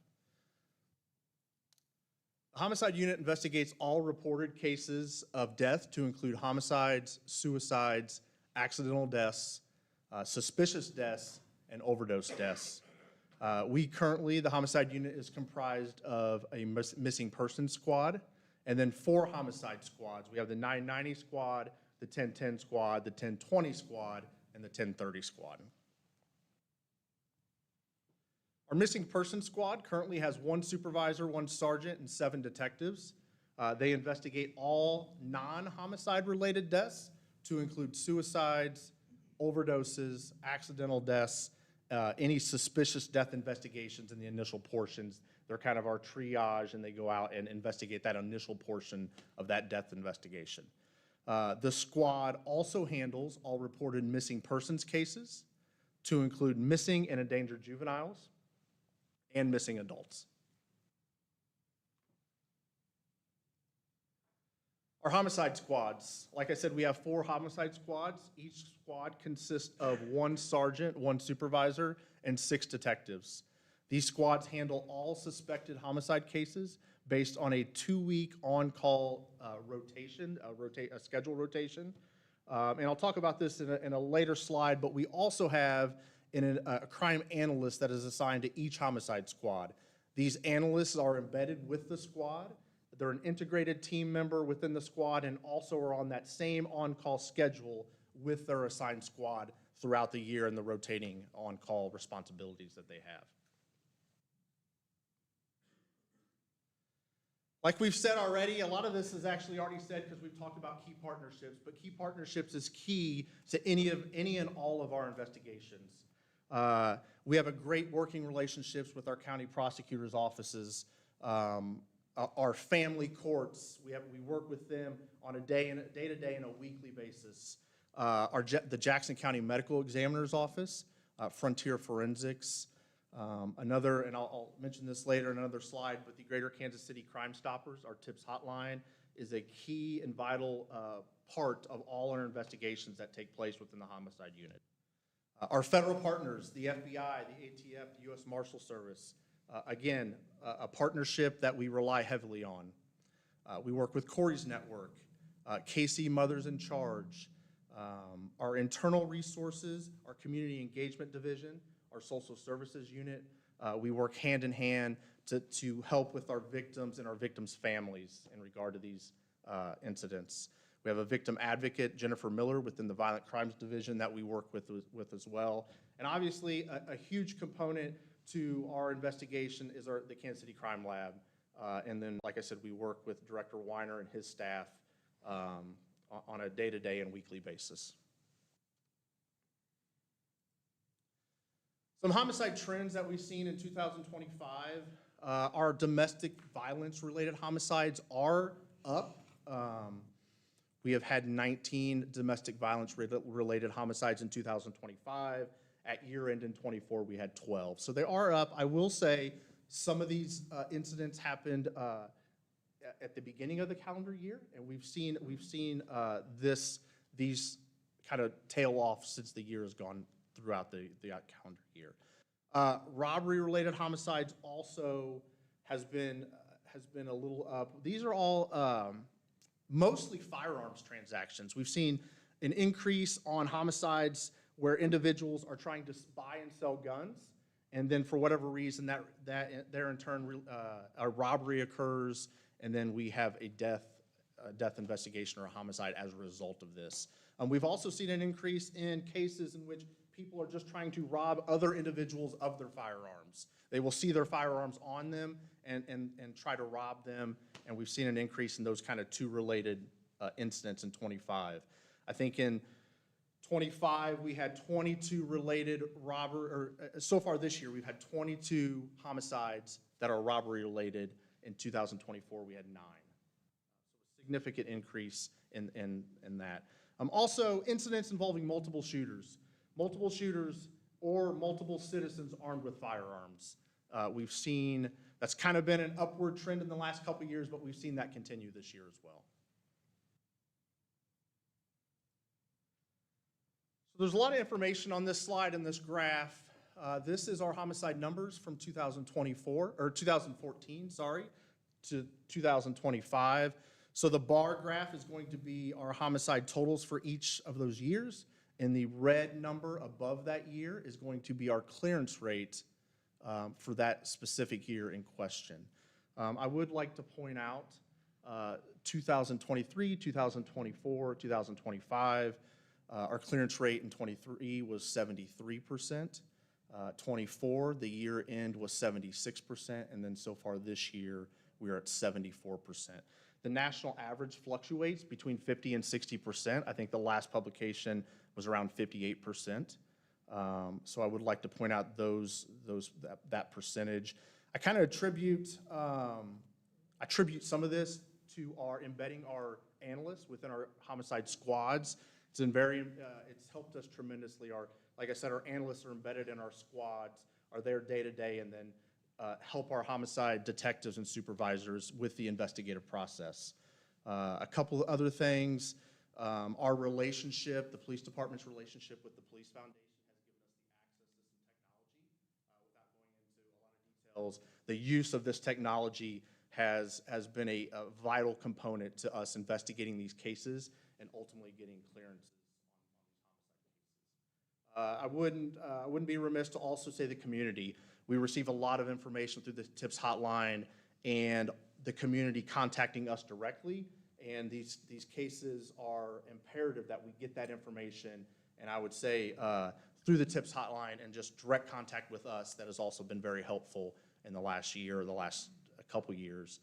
The homicide unit investigates all reported cases of death to include homicides, suicides, accidental deaths, suspicious deaths, and overdose deaths. The homicide unit is comprised of a missing persons squad and then 4 homicide squads. We have the 990 squad, the 1010 squad, the 1020 squad, and the 1030 squad. Our missing persons squad currently has 1 supervisor, 1 sergeant, and 7 detectives. They investigate all non-homicide related deaths to include suicides, overdoses, accidental deaths, any suspicious death investigations in the initial portions. They're kind of our triage, and they go out and investigate that initial portion of that death investigation. The squad also handles all reported missing persons cases to include missing and endangered juveniles and missing adults. Our homicide squads, like I said, we have 4 homicide squads. Each squad consists of 1 sergeant, 1 supervisor, and 6 detectives. These squads handle all suspected homicide cases based on a 2-week on-call rotation, a schedule rotation. And I'll talk about this in a later slide, but we also have a crime analyst that is assigned to each homicide squad. These analysts are embedded with the squad. They're an integrated team member within the squad and also are on that same on-call schedule with their assigned squad throughout the year and the rotating on-call responsibilities that they have. Like we've said already, a lot of this is actually already said because we've talked about key partnerships, but key partnerships is key to any and all of our investigations. We have a great working relationships with our county prosecutors' offices, our family courts. We work with them on a day-to-day and a weekly basis. The Jackson County Medical Examiner's Office, Frontier Forensics, and I'll mention this later in another slide, but the Greater Kansas City Crime Stoppers, our TIPS hotline, is a key and vital part of all our investigations that take place within the homicide unit. Our federal partners, the FBI, the ATF, the U.S. Marshal Service, again, a partnership that we rely heavily on. We work with Corey's Network, KC Mothers in Charge, our internal resources, our Community Engagement Division, our Social Services Unit. We work hand in hand to help with our victims and our victims' families in regard to these incidents. We have a victim advocate, Jennifer Miller, within the Violent Crimes Division that we work with as well. And obviously, a huge component to our investigation is the Kansas City Crime Lab. And then, like I said, we work with Director Weiner and his staff on a day-to-day and weekly basis. Some homicide trends that we've seen in 2025. Our domestic violence-related homicides are up. We have had 19 domestic violence-related homicides in 2025. At year-end in '24, we had 12. So they are up. I will say some of these incidents happened at the beginning of the calendar year, and we've seen these kind of tail off since the year has gone throughout the calendar year. Robbery-related homicides also has been a little up. These are all mostly firearms transactions. We've seen an increase on homicides where individuals are trying to buy and sell guns, and then for whatever reason, that there in turn a robbery occurs, and then we have a death investigation or a homicide as a result of this. We've also seen an increase in cases in which people are just trying to rob other individuals of their firearms. They will see their firearms on them and try to rob them, and we've seen an increase in those kind of two related incidents in '25. I think in '25, we had 22 related so far this year, we've had 22 homicides that are robbery related. In 2024, we had 9. So a significant increase in that. Also, incidents involving multiple shooters or multiple citizens armed with firearms. We've seen, that's kind of been an upward trend in the last couple of years, but we've seen that continue this year as well. So there's a lot of information on this slide and this graph. This is our homicide numbers from 2014, to 2025. So the bar graph is going to be our homicide totals for each of those years, and the red number above that year is going to be our clearance rate for that specific year in question. I would like to point out 2023, 2024, 2025, our clearance rate in '23 was 73%. '24, the year end was 76%, and then so far this year, we are at 74%. The national average fluctuates between 50 and 60%. I think the last publication was around 58%. So I would like to point out that percentage. I kind of attribute some of this to our embedding our analysts within our homicide squads. It's helped us tremendously. Like I said, our analysts are embedded in our squads, are there day to day, and then help our homicide detectives and supervisors with the investigative process. A couple of other things, our relationship, the police department's relationship with the Police Foundation has given us the access to some technology. Without going into a lot of details, the use of this technology has been a vital component to us investigating these cases and ultimately getting clearances on these homicide cases. I wouldn't be remiss to also say the community. We receive a lot of information through the TIPS hotline and the community contacting us directly, and these cases are imperative that we get that information, and I would say through the TIPS hotline and just direct contact with us, that has also been very helpful in the last year or the last couple years.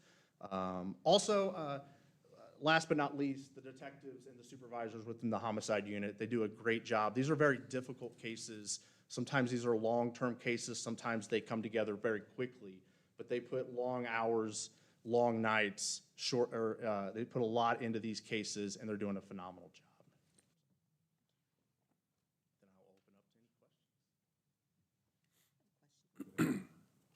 Last but not least, the detectives and the supervisors within the homicide unit, they do a great job. These are very difficult cases. Sometimes these are long-term cases. Sometimes they come together very quickly, but they put long hours, long nights, they put a lot into these cases, and they're doing a phenomenal job. Then I'll open up to any questions.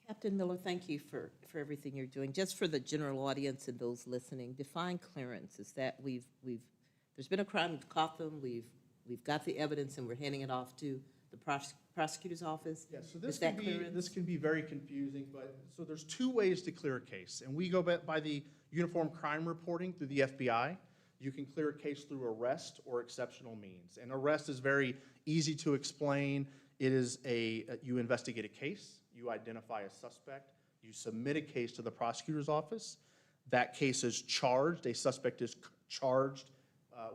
Captain Miller, thank you for everything you're doing. Just for the general audience and those listening, define clearance. Is that there's been a crime, we've caught them, we've got the evidence, and we're handing it off to the prosecutor's office? Yeah, so Is that clearance? this can be very confusing, but so there's 2 ways to clear a case, and we go by the uniform crime reporting through the FBI. You can clear a case through arrest or exceptional means, and arrest is very easy to explain. It is you investigate a case, you identify a suspect, you submit a case to the prosecutor's office. That case is charged, a suspect is charged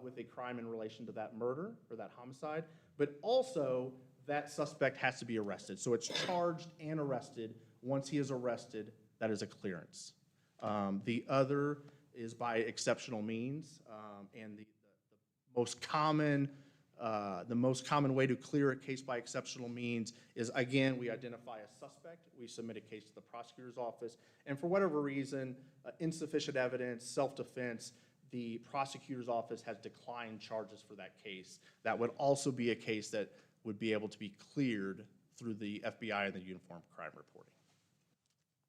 with a crime in relation to that murder or that homicide, but also that suspect has to be arrested. So it's charged and arrested. Once he is arrested, that is a clearance. The other is by exceptional means, and the most common way to clear a case by exceptional means is, again, we identify a suspect, we submit a case to the prosecutor's office, and for whatever reason, insufficient evidence, self-defense, the prosecutor's office has declined charges for that case. That would also be a case that would be able to be cleared through the FBI and the Uniform Crime Reporting.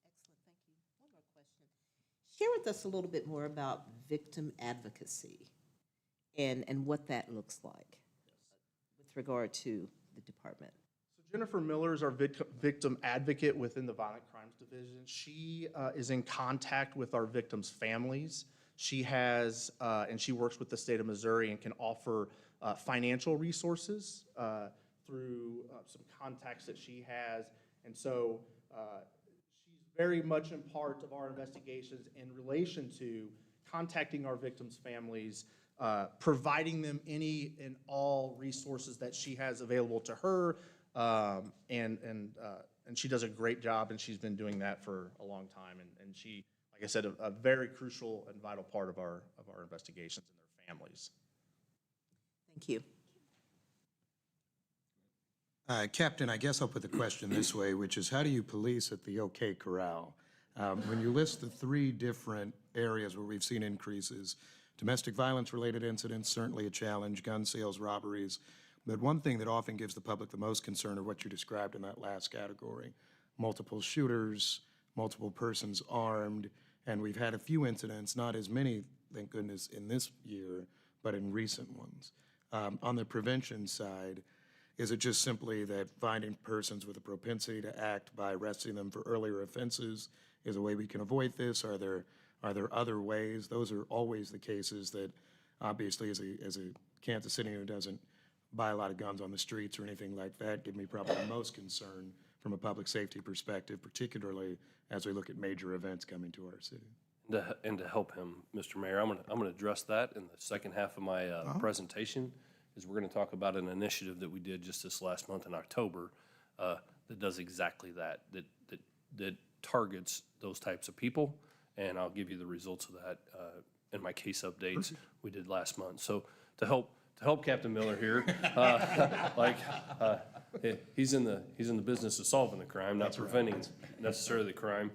Excellent, thank you. One more question. Share with us a little bit more about victim advocacy and what that looks like with regard to the department. So Jennifer Miller is our victim advocate within the Violent Crimes Division. She is in contact with our victims' families. She has, and she works with the state of Missouri and can offer financial resources through some contacts that she has. And so she's very much in part of our investigations in relation to contacting our victims' families, providing them any and all resources that she has available to her, and she does a great job, and she's been doing that for a long time. And she, like I said, a very crucial and vital part of our investigations and their families. Thank you. Captain, I guess I'll put the question this way, which is how do you police at the OK Corral? When you list the 3 different areas where we've seen increases, domestic violence-related incidents, certainly a challenge, gun sales, robberies, but one thing that often gives the public the most concern are what you described in that last category. Multiple shooters, multiple persons armed, and we've had a few incidents, not as many, thank goodness, in this year, but in recent ones. On the prevention side, is it just simply that finding persons with a propensity to act by arresting them for earlier offenses is a way we can avoid this? Are there other ways? Those are always the cases that, obviously, as a Kansas City who doesn't buy a lot of guns on the streets or anything like that, give me probably the most concern from a public safety perspective, particularly as we look at major events coming to our city. And to help him, Mr. Mayor, I'm gonna address that in the second half of my presentation, is we're gonna talk about an initiative that we did just this last month in October that does exactly that targets those types of people, and I'll give you the results of that in my case updates we did last month. So to help Captain Miller here, he's in the business of solving the crime, not preventing necessarily the crime.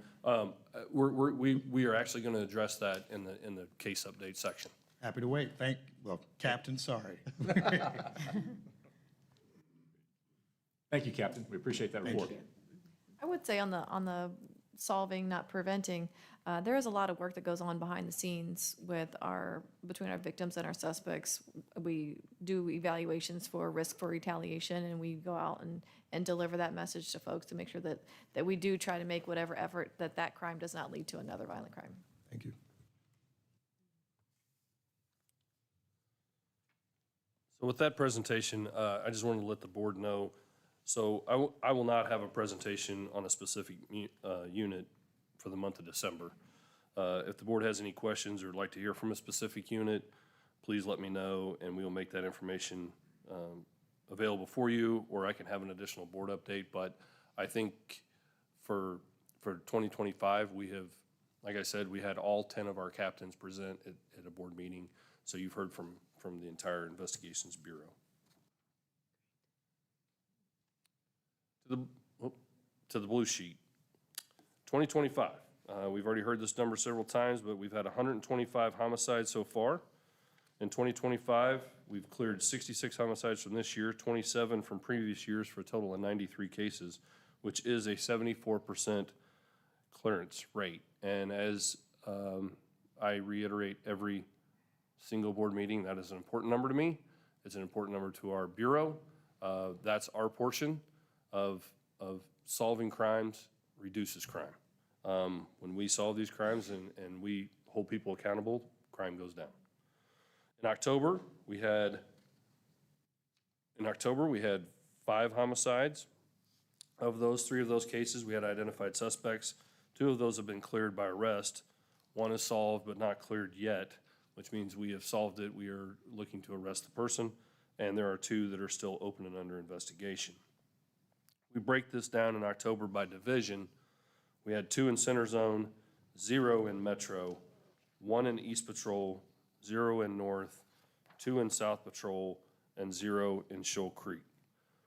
We are actually going to address that in the case update section. Happy to wait. Captain, sorry. Thank you, Captain. We appreciate that report. I would say on the solving, not preventing, there is a lot of work that goes on behind the scenes between our victims and our suspects. We do evaluations for risk for retaliation, and we go out and deliver that message to folks to make sure that we do try to make whatever effort that crime does not lead to another violent crime. Thank you. So with that presentation, I just wanted to let the board know, so I will not have a presentation on a specific unit for the month of December. If the board has any questions or would like to hear from a specific unit, please let me know, and we will make that information available for you, or I can have an additional board update. But I think for 2025, we have, like I said, we had all 10 of our captains present at a board meeting, so you've heard from the entire Investigations Bureau. To the blue sheet. 2025, we've already heard this number several times, but we've had 125 homicides so far. In 2025, we've cleared 66 homicides from this year, 27 from previous years, for a total of 93 cases, which is a 74% clearance rate. And as I reiterate every single board meeting, that is an important number to me. It's an important number to our Bureau. That's our portion of solving crimes reduces crime. When we solve these crimes and we hold people accountable, crime goes down. In October, we had 5 homicides. Of those, 3 of those cases, we had identified suspects. 2 of those have been cleared by arrest. 1 is solved but not cleared yet, which means we have solved it. We are looking to arrest the person, and there are 2 that are still open and under investigation. we break this down in October by division. We had 2 in Center Zone, 0 in Metro, 1 in East Patrol, 0 in North, 2 in South Patrol, and 0 in Shoal Creek.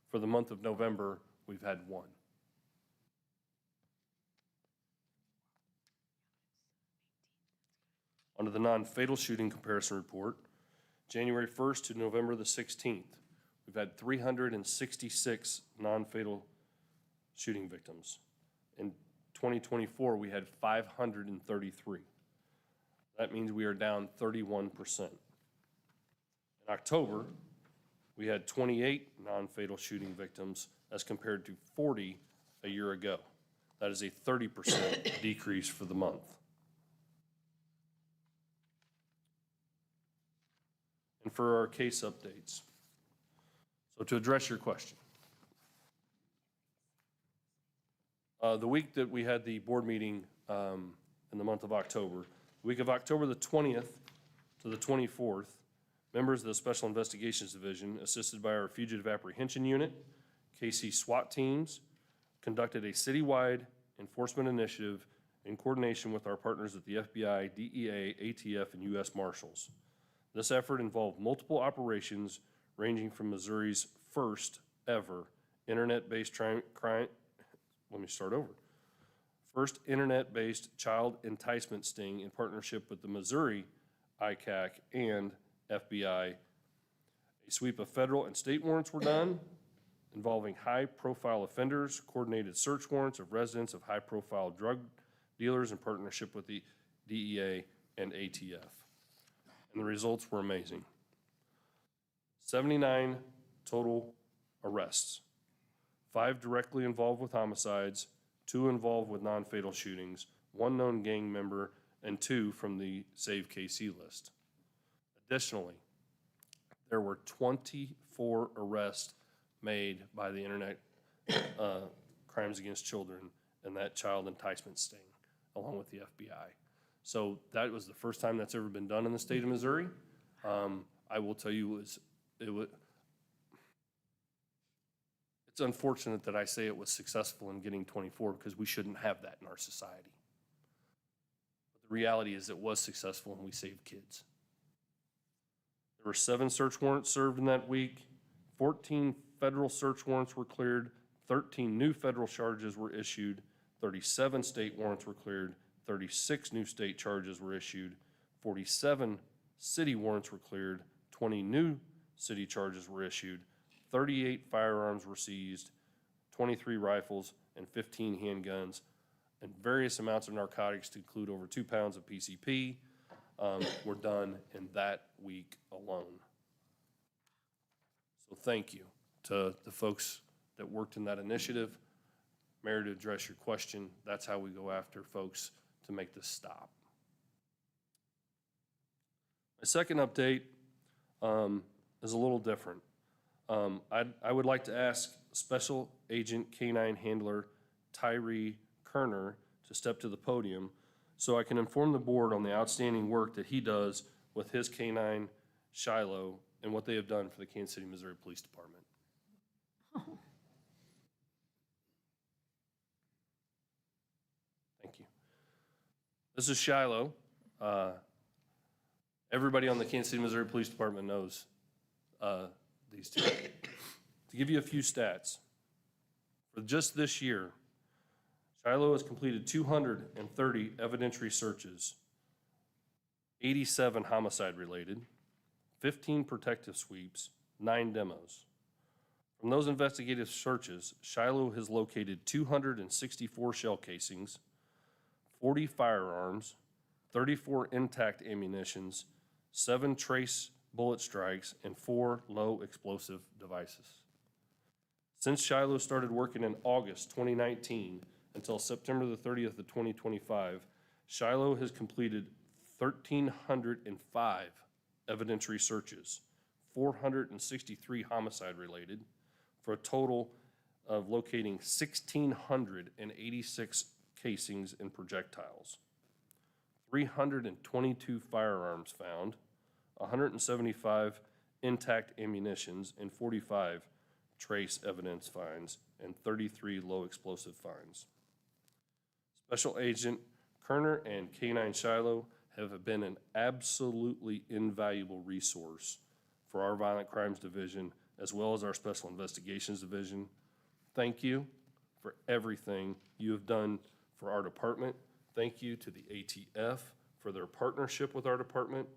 For the month of November, we've had 1. Under the non-fatal shooting comparison report, January 1st to November the 16th, we've had 366 non-fatal shooting victims. In 2024, we had 533. That means we are down 31%. In October, we had 28 non-fatal shooting victims as compared to 40 a year ago. That is a 30% decrease for the month. And for our case updates. So to address your question. The week that we had the board meeting in the month of October, the week of October the 20th to the 24th, members of the Special Investigations Division, assisted by our Fugitive Apprehension Unit, KC SWAT teams, conducted a citywide enforcement initiative in coordination with our partners at the FBI, DEA, ATF, and U.S. Marshals. This effort involved multiple operations ranging from Missouri's first ever internet-based first internet-based child enticement sting in partnership with the Missouri ICAC and FBI. A sweep of federal and state warrants were done involving high-profile offenders, coordinated search warrants of residents of high-profile drug dealers in partnership with the DEA and ATF. And the results were amazing. 79 total arrests, 5 directly involved with homicides, 2 involved with non-fatal shootings, 1 known gang member, and 2 from the Save KC list. Additionally, there were 24 arrests made by the Internet Crimes Against Children and that child enticement sting, along with the FBI. So that was the first time that's ever been done in the state of Missouri. I will tell you, it's unfortunate that I say it was successful in getting 24 because we shouldn't have that in our society. But the reality is it was successful and we saved kids. There were 7 search warrants served in that week, 14 federal search warrants were cleared, 13 new federal charges were issued, 37 state warrants were cleared, 36 new state charges were issued, 47 city warrants were cleared, 20 new city charges were issued, 38 firearms were seized, 23 rifles, and 15 handguns, and various amounts of narcotics to include over 2 pounds of PCP were done in that week alone. So thank you to the folks that worked in that initiative. Mayor, to address your question, that's how we go after folks to make this stop. My second update is a little different. I would like to ask Special Agent K-9 Handler Tyree Kerner to step to the podium so I can inform the board on the outstanding work that he does with his K-9 Shiloh and what they have done for the Kansas City, Missouri Police Department. Thank you. This is Shiloh. Everybody on the Kansas City, Missouri Police Department knows these two. To give you a few stats, for just this year, Shiloh has completed 230 evidentiary searches, 87 homicide-related, 15 protective sweeps, 9 demos. From those investigative searches, Shiloh has located 264 shell casings, 40 firearms, 34 intact ammunitions, 7 trace bullet strikes, and 4 low explosive devices. Since Shiloh started working in August 2019 until September the 30th of 2025, Shiloh has completed 1,305 evidentiary searches, 463 homicide-related, for a total of locating 1,686 casings and projectiles, 322 firearms found, 175 intact ammunitions, and 45 trace evidence finds, and 33 low explosive fines. Special Agent Kerner and K-9 Shiloh have been an absolutely invaluable resource for our Violent Crimes Division as well as our Special Investigations Division. Thank you for everything you have done for our department. Thank you to the ATF for their partnership with our department.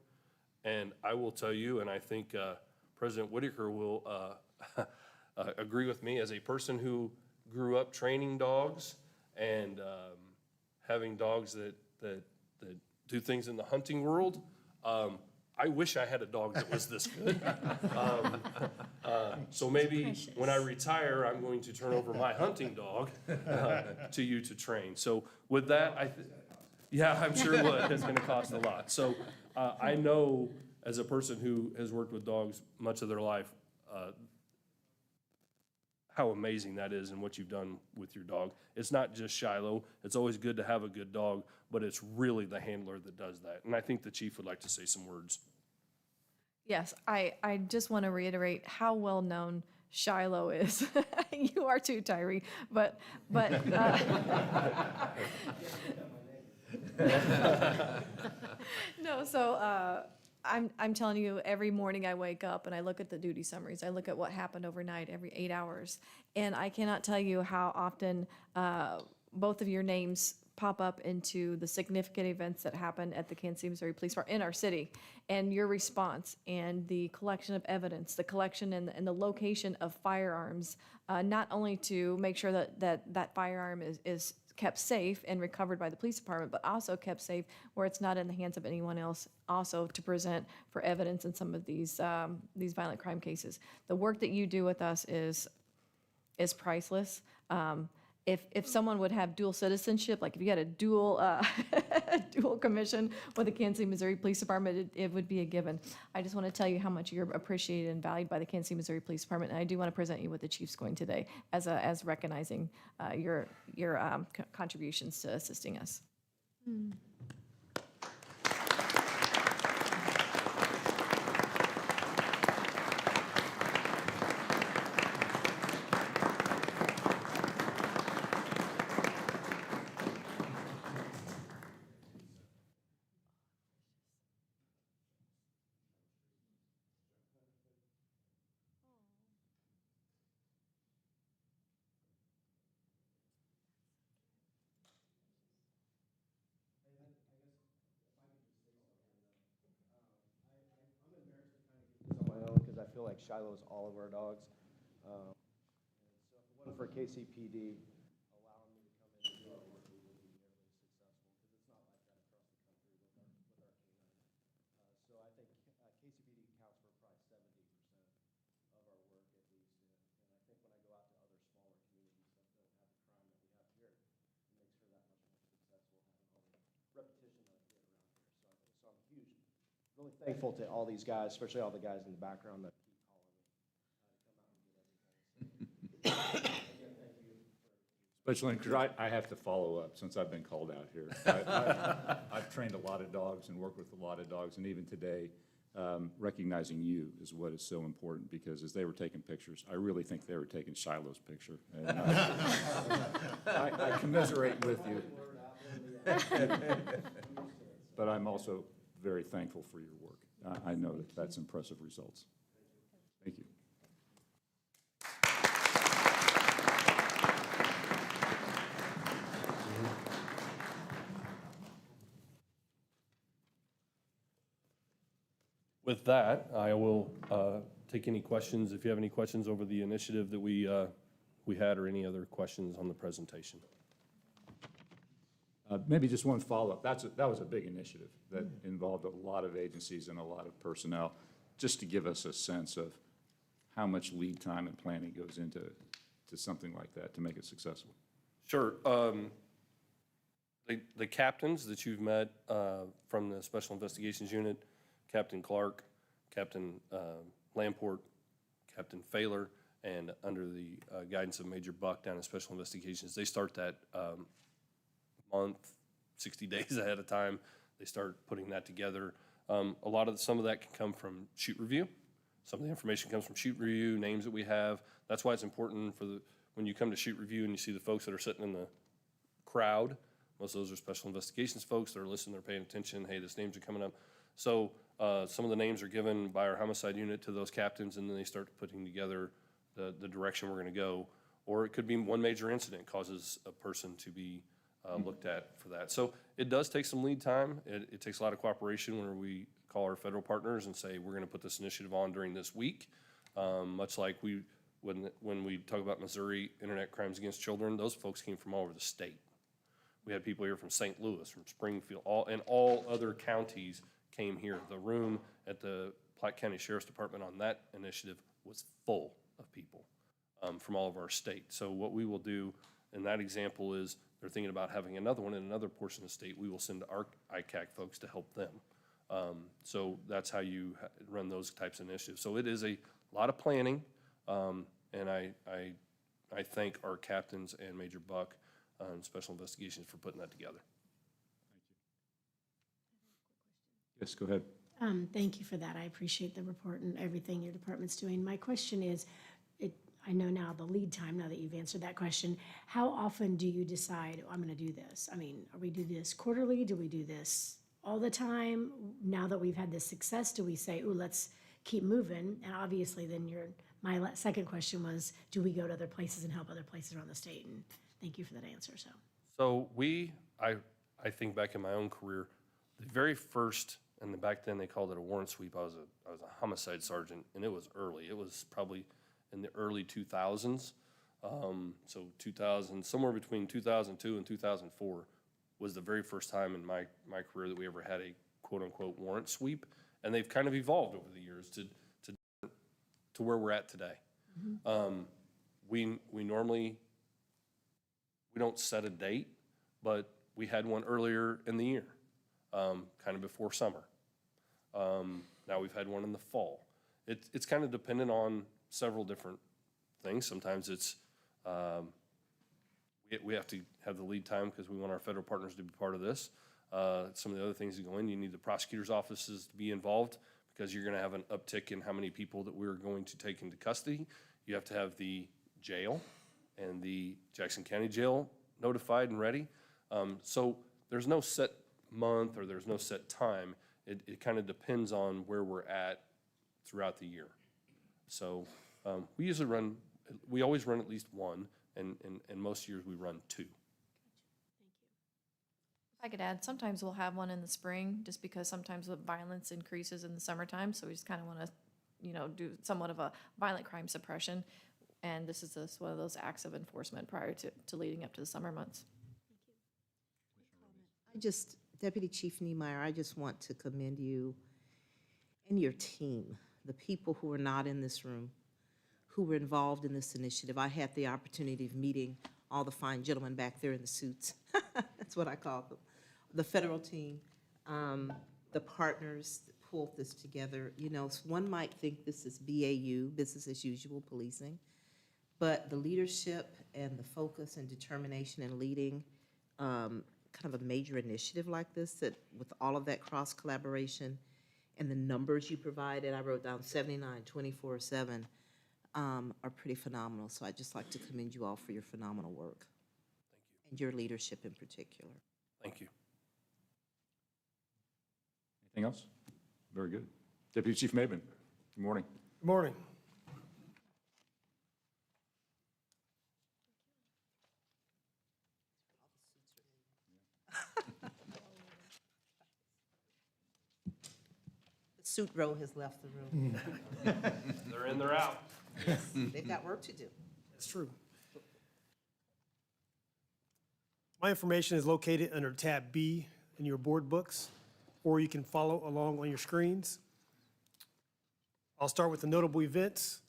And I will tell you, and I think President Whitaker will agree with me, as a person who grew up training dogs and having dogs that do things in the hunting world, I wish I had a dog that was this good. So maybe when I retire, I'm going to turn over my hunting dog to you to train. So with that, yeah, I'm sure it would. It's gonna cost a lot. So I know, as a person who has worked with dogs much of their life, how amazing that is and what you've done with your dog. It's not just Shiloh. It's always good to have a good dog, but it's really the handler that does that. And I think the chief would like to say some words. Yes, I just want to reiterate how well-known Shiloh is. You are too, Tyree, but no, so I'm telling you, every morning I wake up and I look at the duty summaries. I look at what happened overnight every 8 hours. And I cannot tell you how often both of your names pop up into the significant events that happen at the Kansas City, Missouri Police Department in our city. And your response and the collection of evidence, the collection and the location of firearms, not only to make sure that firearm is kept safe and recovered by the police department, but also kept safe where it's not in the hands of anyone else, also to present for evidence in some of these violent crime cases. The work that you do with us is priceless. If someone would have dual citizenship, like if you had a dual dual commission with the Kansas City, Missouri Police Department, it would be a given. I just want to tell you how much you're appreciated and valued by the Kansas City, Missouri Police Department, and I do want to present you with the Chief's Coin today as recognizing your contributions to assisting us. On my own, because I feel like Shiloh is all of our dogs. So if it wasn't for KCPD allowing me to come in and do our work, we wouldn't be nearly as successful, because it's not like that across the country with our canine. So I think KCPD accounts for probably 70% of our work at least. And I think when I go out to other smaller communities that don't have the crime that we have here, it makes her that much more successful having all the repetition that I get around here. So I'm really thankful to all these guys, especially all the guys in the background that keep calling me to come out and get everything. Special because I have to follow up since I've been called out here. I've trained a lot of dogs and worked with a lot of dogs, and even today, recognizing you is what is so important, because as they were taking pictures, I really think they were taking Shiloh's picture. And I commiserate with you. But I'm also very thankful for your work. I know that that's impressive results. Thank you. With that, I will take any questions, if you have any questions over the initiative that we had, or any other questions on the presentation. Maybe just one follow-up. That was a big initiative that involved a lot of agencies and a lot of personnel, just to give us a sense of how much lead time and planning goes into something like that to make it successful. Sure. The captains that you've met from the Special Investigations Unit, Captain Clark, Captain Lamport, Captain Failer, and under the guidance of Major Buck down in Special Investigations, they start that month, 60 days ahead of time. They start putting that together. Some of that can come from shoot review. Some of the information comes from shoot review, names that we have. That's why it's important for when you come to shoot review and you see the folks that are sitting in the crowd, most of those are special investigations folks. They're listening, they're paying attention. Hey, these names are coming up. So some of the names are given by our homicide unit to those captains, and then they start putting together the direction we're going to go. Or it could be one major incident causes a person to be looked at for that. So it does take some lead time. It takes a lot of cooperation when we call our federal partners and say, we're going to put this initiative on during this week. Much like when we talk about Missouri Internet Crimes Against Children, those folks came from all over the state. We had people here from St. Louis, from Springfield, all other counties came here. The room at the Platte County Sheriff's Department on that initiative was full of people from all of our state. So what we will do in that example is they're thinking about having another one in another portion of the state. We will send our ICAC folks to help them. So that's how you run those types of initiatives. So it is a lot of planning, and I thank our captains and Major Buck and Special Investigations for putting that together. Yes, go ahead. Thank you for that. I appreciate the report and everything your department's doing. My question is, I know now the lead time, now that you've answered that question, how often do you decide, oh, I'm going to do this? I mean, are we do this quarterly? Do we do this all the time? Now that we've had this success, do we say, oh, let's keep moving? And obviously then my second question was, do we go to other places and help other places around the state? And thank you for that answer. So I think back in my own career, the very first, and back then they called it a warrant sweep. I was a homicide sergeant, and it was early. It was probably in the early 2000s. So 2000, somewhere between 2002 and 2004 was the very first time in my career that we ever had a quote-unquote warrant sweep. And they've kind of evolved over the years to where we're at today. We normally, we don't set a date, but we had one earlier in the year, kind of before summer. Now we've had one in the fall. It's kind of dependent on several different things. Sometimes it's, we have to have the lead time because we want our federal partners to be part of this. Some of the other things that go in, you need the prosecutor's offices to be involved because you're gonna have an uptick in how many people that we're going to take into custody. You have to have the jail and the Jackson County Jail notified and ready. So there's no set month or there's no set time. It kind of depends on where we're at throughout the year. So we always run at least one, and most years we run two. If I could add, sometimes we'll have one in the spring, just because sometimes the violence increases in the summertime, so we just kind of want to, do somewhat of a violent crime suppression. And this is one of those acts of enforcement prior to leading up to the summer months. Deputy Chief Niemeyer, I just want to commend you and your team, the people who are not in this room, who were involved in this initiative. I had the opportunity of meeting all the fine gentlemen back there in the suits. That's what I call them. The federal team, the partners that pulled this together. One might think this is BAU, business as usual policing, but the leadership and the focus and determination in leading kind of a major initiative like this, that with all of that cross collaboration and the numbers you provided, I wrote down 79, 24/7, are pretty phenomenal. So I'd just like to commend you all for your phenomenal work. Thank you. And your leadership in particular. Thank you. Anything else? Very good. Deputy Chief Maben, good morning. Good morning. The suit row has left the room. They're in, they're out. They've got work to do. That's true. My information is located under tab B in your board books, or you can follow along on your screens. I'll start with the notable events,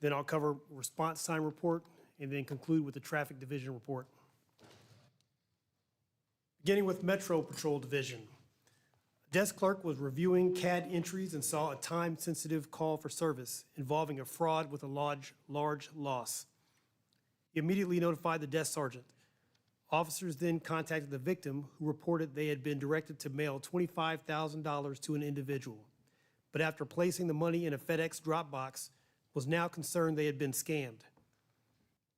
then I'll cover response time report, and then conclude with the traffic division report. Beginning with Metro Patrol Division. A desk clerk was reviewing CAD entries and saw a time-sensitive call for service involving a fraud with a large loss. He immediately notified the desk sergeant. Officers then contacted the victim, who reported they had been directed to mail $25,000 to an individual, but after placing the money in a FedEx drop box, was now concerned they had been scammed.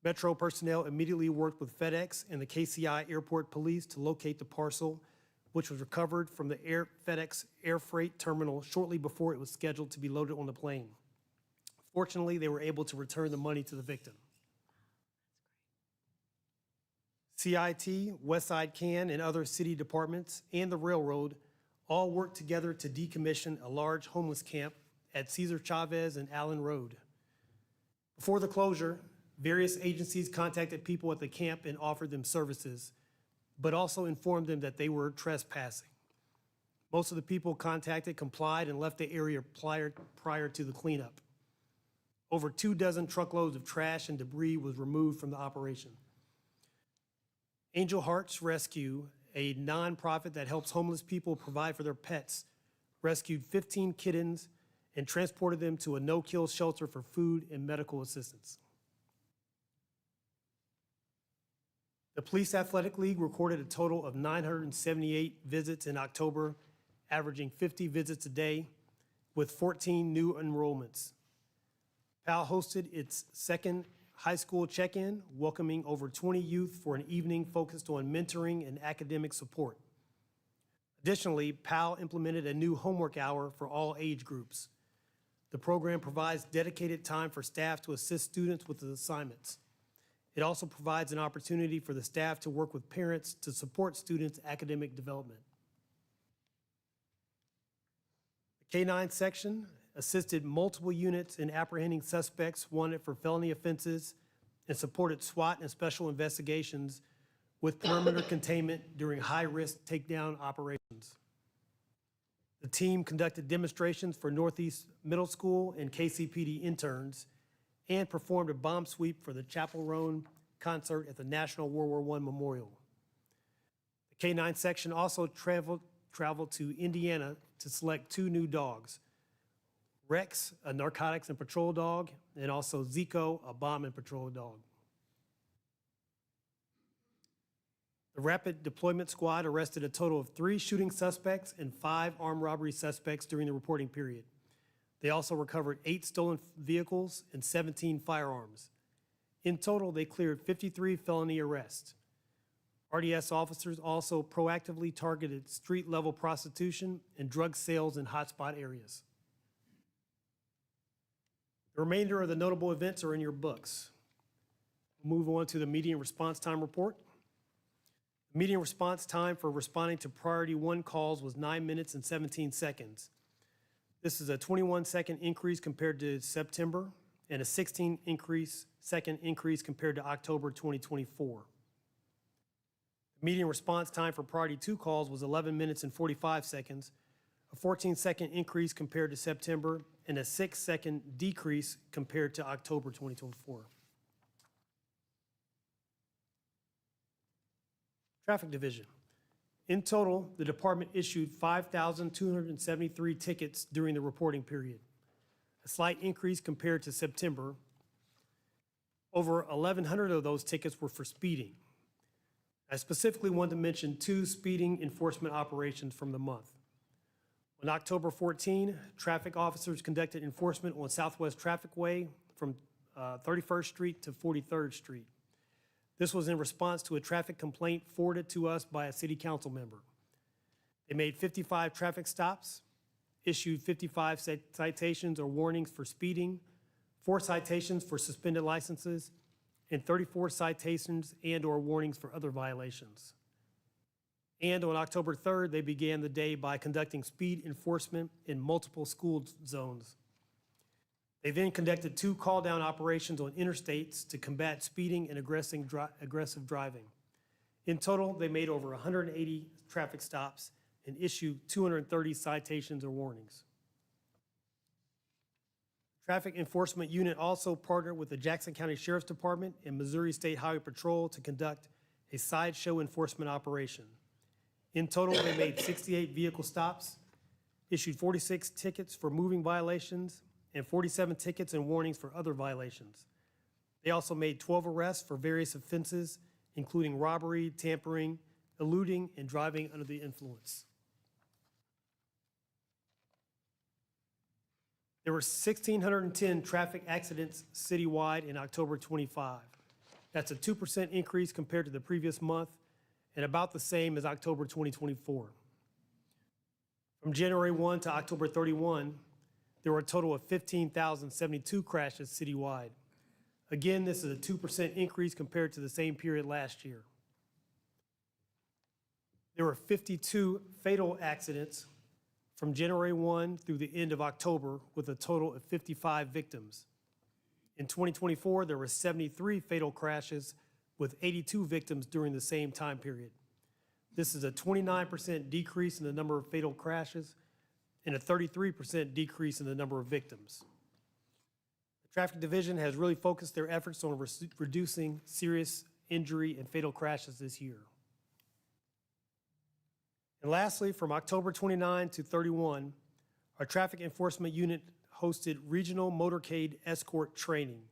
Metro personnel immediately worked with FedEx and the KCI Airport Police to locate the parcel, which was recovered from the FedEx air freight terminal shortly before it was scheduled to be loaded on the plane. Fortunately, they were able to return the money to the victim. CIT, Westside CAN, and other city departments and the railroad all worked together to decommission a large homeless camp at Cesar Chavez and Allen Road. Before the closure, various agencies contacted people at the camp and offered them services, but also informed them that they were trespassing. Most of the people contacted complied and left the area prior to the cleanup. Over 24 truckloads of trash and debris was removed from the operation. Angel Hearts Rescue, a nonprofit that helps homeless people provide for their pets, rescued 15 kittens and transported them to a no-kill shelter for food and medical assistance. The Police Athletic League recorded a total of 978 visits in October, averaging 50 visits a day, with 14 new enrollments. PAL hosted its second high school check-in, welcoming over 20 youth for an evening focused on mentoring and academic support. Additionally, PAL implemented a new homework hour for all age groups. The program provides dedicated time for staff to assist students with the assignments. It also provides an opportunity for the staff to work with parents to support students' academic development. The K-9 section assisted multiple units in apprehending suspects wanted for felony offenses and supported SWAT and special investigations with perimeter containment during high-risk takedown operations. The team conducted demonstrations for Northeast Middle School and KCPD interns and performed a bomb sweep for the Chapel Roan concert at the National World War I Memorial. The K-9 section also traveled to Indiana to select 2 new dogs, Rex, a narcotics and patrol dog, and also Zico, a bomb and patrol dog. The Rapid Deployment Squad arrested a total of 3 shooting suspects and 5 armed robbery suspects during the reporting period. They also recovered 8 stolen vehicles and 17 firearms. In total, they cleared 53 felony arrests. RDS officers also proactively targeted street-level prostitution and drug sales in hotspot areas. The remainder of the notable events are in your books. We'll move on to the median response time report. The median response time for responding to priority 1 calls was 9 minutes and 17 seconds. This is a 21-second increase compared to September and a 16-second increase compared to October 2024. The median response time for priority 2 calls was 11 minutes and 45 seconds, a 14-second increase compared to September, and a 6-second decrease compared to October 2024. Traffic Division. In total, the department issued 5,273 tickets during the reporting period, a slight increase compared to September. Over 1,100 of those tickets were for speeding. I specifically want to mention 2 speeding enforcement operations from the month. On October 14, traffic officers conducted enforcement on Southwest Traffic Way from 31st Street to 43rd Street. This was in response to a traffic complaint forwarded to us by a city council member. They made 55 traffic stops, issued 55 citations or warnings for speeding, 4 citations for suspended licenses, and 34 citations and/or warnings for other violations. And on October 3rd, they began the day by conducting speed enforcement in multiple school zones. They then conducted 2 call-down operations on interstates to combat speeding and aggressive driving. In total, they made over 180 traffic stops and issued 230 citations or warnings. Traffic Enforcement Unit also partnered with the Jackson County Sheriff's Department and Missouri State Highway Patrol to conduct a sideshow enforcement operation. In total, they made 68 vehicle stops, issued 46 tickets for moving violations, and 47 tickets and warnings for other violations. They also made 12 arrests for various offenses, including robbery, tampering, eluding, and driving under the influence. There were 1,610 traffic accidents citywide in October 25. That's a 2% increase compared to the previous month and about the same as October 2024. From January 1 to October 31, there were a total of 15,072 crashes citywide. Again, this is a 2% increase compared to the same period last year. There were 52 fatal accidents from January 1 through the end of October, with a total of 55 victims. In 2024, there were 73 fatal crashes with 82 victims during the same time period. This is a 29% decrease in the number of fatal crashes and a 33% decrease in the number of victims. The Traffic Division has really focused their efforts on reducing serious injury and fatal crashes this year. And lastly, from October 29 to 31, our traffic enforcement unit hosted regional motorcade escort training.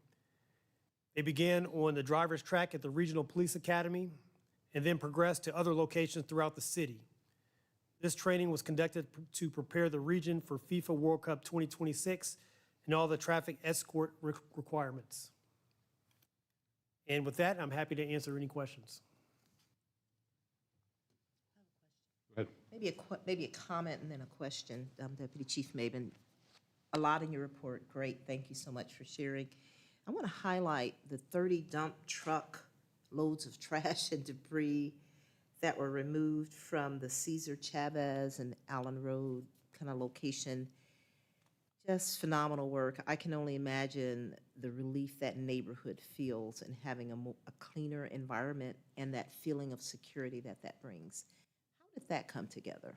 They began on the driver's track at the Regional Police Academy and then progressed to other locations throughout the city. This training was conducted to prepare the region for FIFA World Cup 2026 and all the traffic escort requirements. And with that, I'm happy to answer any questions. Maybe a comment and then a question, Deputy Chief Maben. A lot in your report, great, thank you so much for sharing. I want to highlight the 30 dump truck loads of trash and debris that were removed from the Cesar Chavez and Allen Road kind of location. Just phenomenal work. I can only imagine the relief that neighborhood feels and having a cleaner environment and that feeling of security that that brings. How did that come together?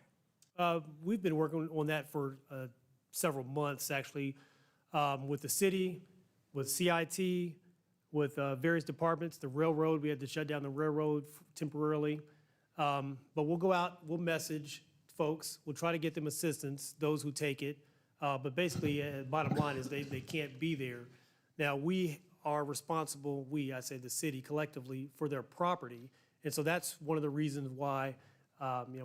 We've been working on that for several months, actually, with the city, with CIT, with various departments, the railroad. We had to shut down the railroad temporarily. But we'll go out, we'll message folks, we'll try to get them assistance, those who take it. But basically, bottom line is they can't be there. Now, we are responsible, I say the city collectively, for their property. And so that's one of the reasons why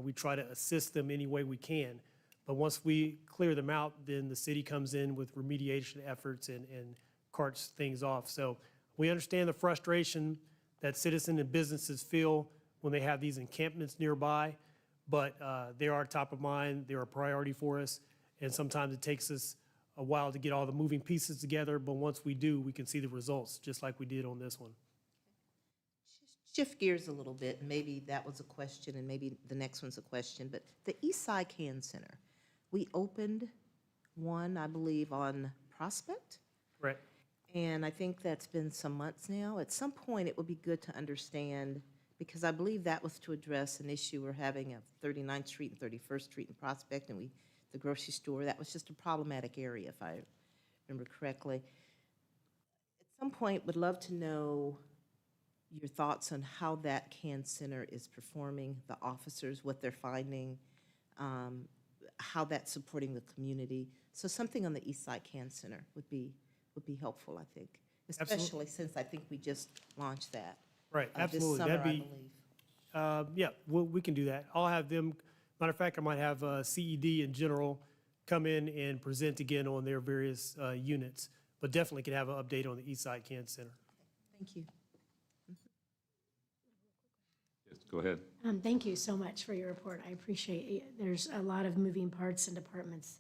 we try to assist them any way we can. But once we clear them out, then the city comes in with remediation efforts and carts things off. So we understand the frustration that citizens and businesses feel when they have these encampments nearby, but they are top of mind, they're a priority for us, and sometimes it takes us a while to get all the moving pieces together, but once we do, we can see the results, just like we did on this one. Shift gears a little bit, and maybe that was a question, and maybe the next one's a question, but the Eastside Can Center, we opened one, I believe, on Prospect? Right. And I think that's been some months now. At some point, it would be good to understand, because I believe that was to address an issue we're having of 39th Street and 31st Street in Prospect, and the grocery store, that was just a problematic area, if I remember correctly. At some point, would love to know your thoughts on how that can center is performing, the officers, what they're finding, how that's supporting the community. So something on the Eastside Can Center would be helpful, I think, especially since I think we just launched that. Right, This absolutely. summer, That'd I be, believe. yeah, we can do that. I'll have them, matter of fact, I might have CED in general come in and present again on their various units, but definitely can have an update on the Eastside Can Center. Thank you. Yes, go ahead. Thank you so much for your report. I appreciate it. There's a lot of moving parts and departments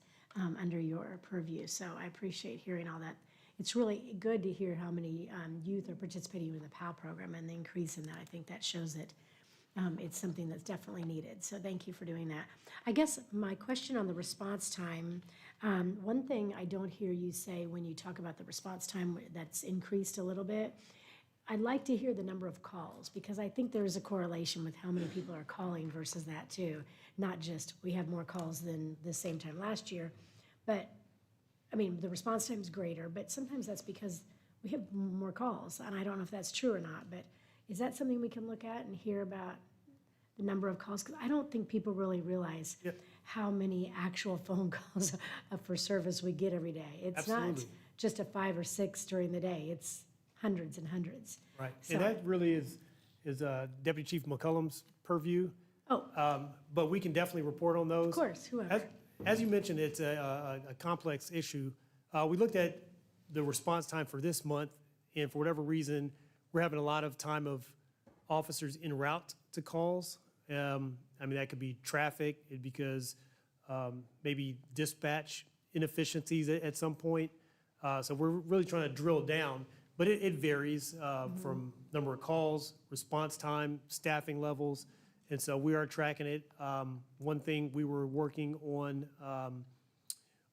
under your purview, so I appreciate hearing all that. It's really good to hear how many youth are participating in the PAL program and the increase in that. I think that shows that it's something that's definitely needed. So thank you for doing that. I guess my question on the response time, one thing I don't hear you say when you talk about the response time that's increased a little bit, I'd like to hear the number of calls, because I think there's a correlation with how many people are calling versus that too. Not just we have more calls than the same time last year, but I mean, the response time is greater, but sometimes that's because we have more calls, and I don't know if that's true or not, but is that something we can look at and hear about the number of calls? Because I don't think people really realize how many actual phone calls for service we get every day. It's not just a 5 or 6 during the day. It's hundreds and hundreds. Right, So- and that really is Deputy Chief McCullum's purview. Oh, But we can definitely report on those. of course, whoever. As you mentioned, it's a complex issue. We looked at the response time for this month, and for whatever reason, we're having a lot of time of officers en route to calls. I mean, that could be traffic, because maybe dispatch inefficiencies at some point. So we're really trying to drill down, but it varies from number of calls, response time, staffing levels, and so we are tracking it. One thing we were working on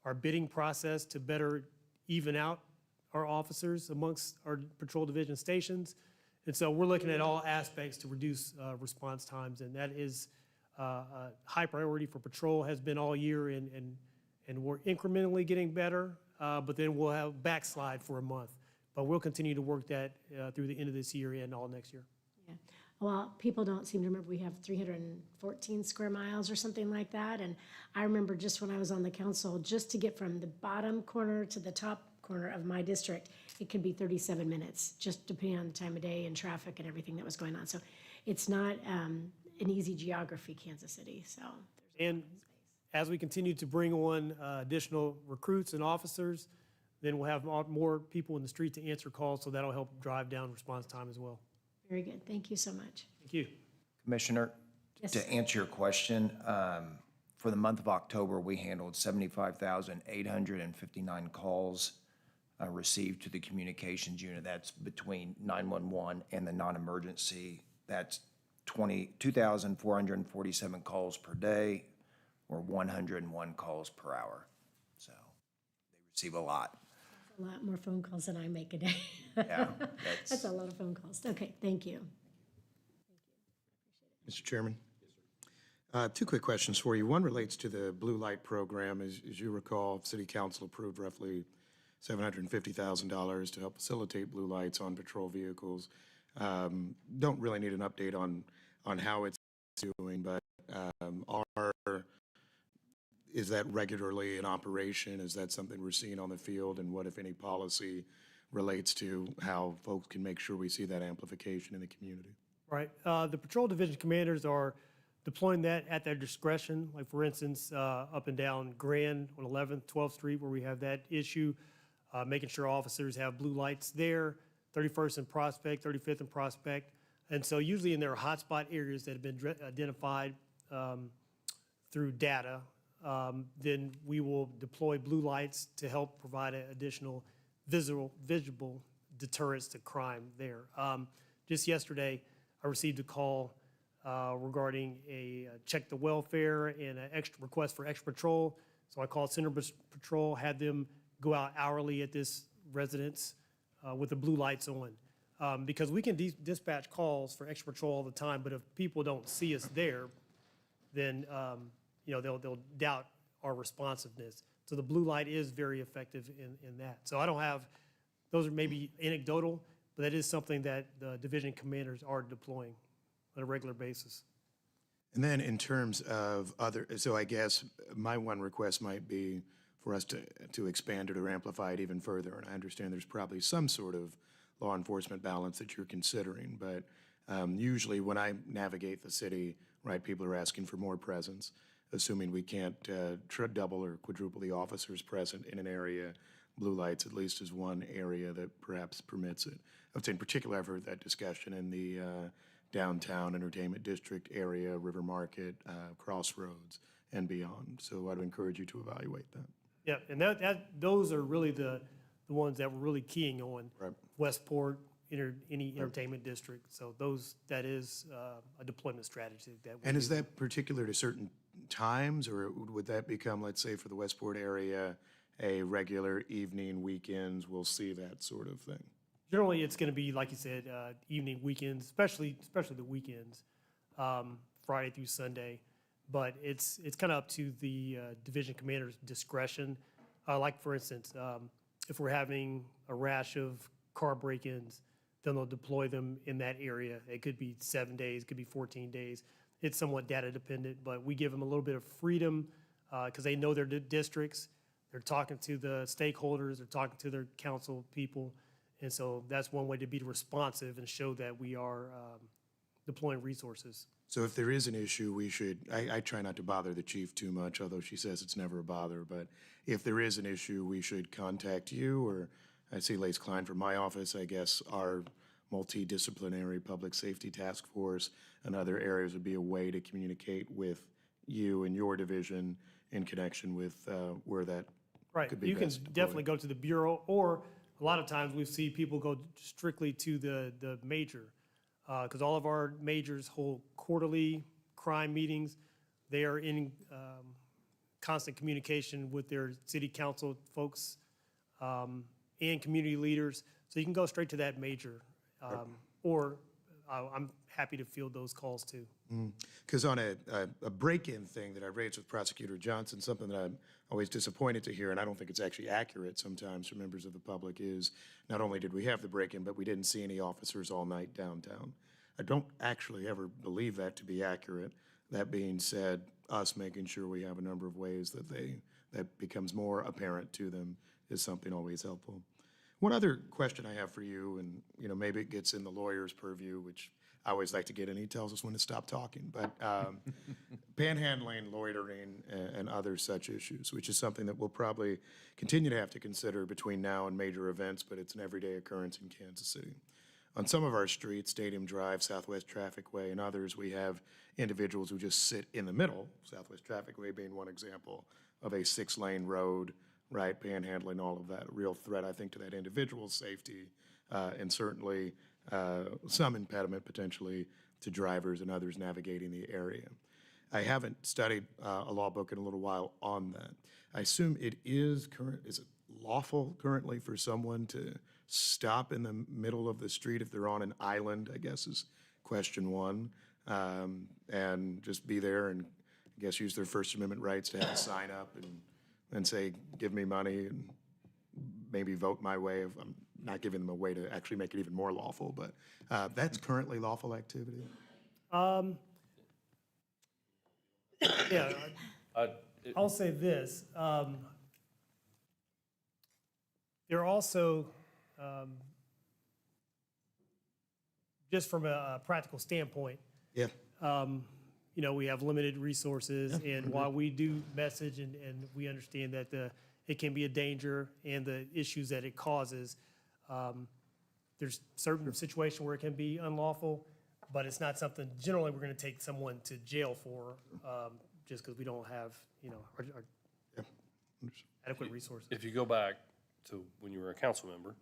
our bidding process to better even out our officers amongst our patrol division stations. And so we're looking at all aspects to reduce response times, and that is a high priority for patrol, has been all year, and we're incrementally getting better, but then we'll have backslide for a month. But we'll continue to work that through the end of this year and all next year. Yeah. Well, people don't seem to remember we have 314 square miles or something like that. And I remember just when I was on the council, just to get from the bottom corner to the top corner of my district, it could be 37 minutes, just depending on the time of day and traffic and everything that was going on. So it's not an easy geography, Kansas City, so. And as we continue to bring on additional recruits and officers, then we'll have more people in the street to answer calls, so that'll help drive down response time as well. Very good, thank you so much. Thank you. Commissioner, Yes. to answer your question, for the month of October, we handled 75,859 calls received to the communications unit. That's between 911 and the non-emergency. That's 2,447 calls per day, or 101 calls per hour. So they receive a lot. A lot more phone calls than I make a day. Yeah, That's a lot of phone calls. Okay, thank you. Mr. Chairman? Two quick questions for you. One relates to the blue light program. As you recall, City Council approved roughly $750,000 to help facilitate blue lights on patrol vehicles. Don't really need an update on how it's doing, but is that regularly in operation? Is that something we're seeing on the field? And what, if any, policy relates to how folks can make sure we see that amplification in the community? Right. The patrol division commanders are deploying that at their discretion. Like, for instance, up and down Grand on 11th, 12th Street, where we have that issue, making sure officers have blue lights there, 31st and Prospect, 35th and Prospect. And so usually in their hotspot areas that have been identified through data, then we will deploy blue lights to help provide additional visible deterrence to crime there. Just yesterday, I received a call regarding a check the welfare and an extra request for extra patrol. So I called Center Patrol, had them go out hourly at this residence with the blue lights on. Because we can dispatch calls for extra patrol all the time, but if people don't see us there, then they'll doubt our responsiveness. So the blue light is very effective in that. So I don't have, those are maybe anecdotal, but that is something that the division commanders are deploying on a regular basis. And then in terms of other, so I guess my one request might be for us to expand it or amplify it even further. And I understand there's probably some sort of law enforcement balance that you're considering, but usually when I navigate the city, right, people are asking for more presence, assuming we can't double or quadruple the officers present in an area. Blue lights at least is one area that perhaps permits it. I would say in particular, I've heard that discussion in the downtown entertainment district area, River Market, Crossroads, and beyond. So I'd encourage you to evaluate that. Yeah, and those are really the ones that we're really keying on. Right. Westport, any entertainment district. So that is a deployment strategy that. And is that particular to certain times, or would that become, let's say, for the Westport area, a regular evening, weekends, we'll see that sort of thing? Generally, it's going to be, like you said, evening, weekends, especially the weekends, Friday through Sunday. But it's kind of up to the division commander's discretion. Like, for instance, if we're having a rash of car break-ins, then they'll deploy them in that area. It could be 7 days, it could be 14 days. It's somewhat data dependent, but we give them a little bit of freedom because they know their districts. They're talking to the stakeholders, they're talking to their council people. And so that's one way to be responsive and show that we are deploying resources. So if there is an issue, we should, I try not to bother the chief too much, although she says it's never a bother, but if there is an issue, we should contact you, or I see Lace Klein from my office. I guess our multidisciplinary public safety task force and other areas would be a way to communicate with you and your division in connection with where that Right, could be you can best deployed. definitely go to the bureau, or a lot of times we see people go strictly to the major. Because all of our majors hold quarterly crime meetings. They are in constant communication with their city council folks and community leaders. So you can go straight to that major. Or I'm happy to field those calls too. Because on a break-in thing that I raised with Prosecutor Johnson, something that I'm always disappointed to hear, and I don't think it's actually accurate sometimes for members of the public, is not only did we have the break-in, but we didn't see any officers all night downtown. I don't actually ever believe that to be accurate. That being said, us making sure we have a number of ways that becomes more apparent to them is something always helpful. One other question I have for you, and maybe it gets in the lawyer's purview, which I always like to get in. He tells us when to stop talking, but panhandling, loitering, and other such issues, which is something that we'll probably continue to have to consider between now and major events, but it's an everyday occurrence in Kansas City. On some of our streets, Stadium Drive, Southwest Traffic Way, and others, we have individuals who just sit in the middle, Southwest Traffic Way being one example, of a 6-lane road, right, panhandling, all of that. A real threat, I think, to that individual's safety, and certainly some impediment potentially to drivers and others navigating the area. I haven't studied a law book in a little while on that. I assume it is it lawful currently for someone to stop in the middle of the street if they're on an island, I guess is question one, and just be there and I guess use their First Amendment rights to have a sign up and say, give me money and maybe vote my way. I'm not giving them a way to actually make it even more lawful, but that's currently lawful activity. Yeah, I'll say this. There are also, just from a practical standpoint, Yeah. we have limited resources, and while we do message and we understand that it can be a danger and the issues that it causes, there's certain situations where it can be unlawful, but it's not something generally we're going to take someone to jail for just because we don't have, our adequate resources. If you go back to when you were a council member,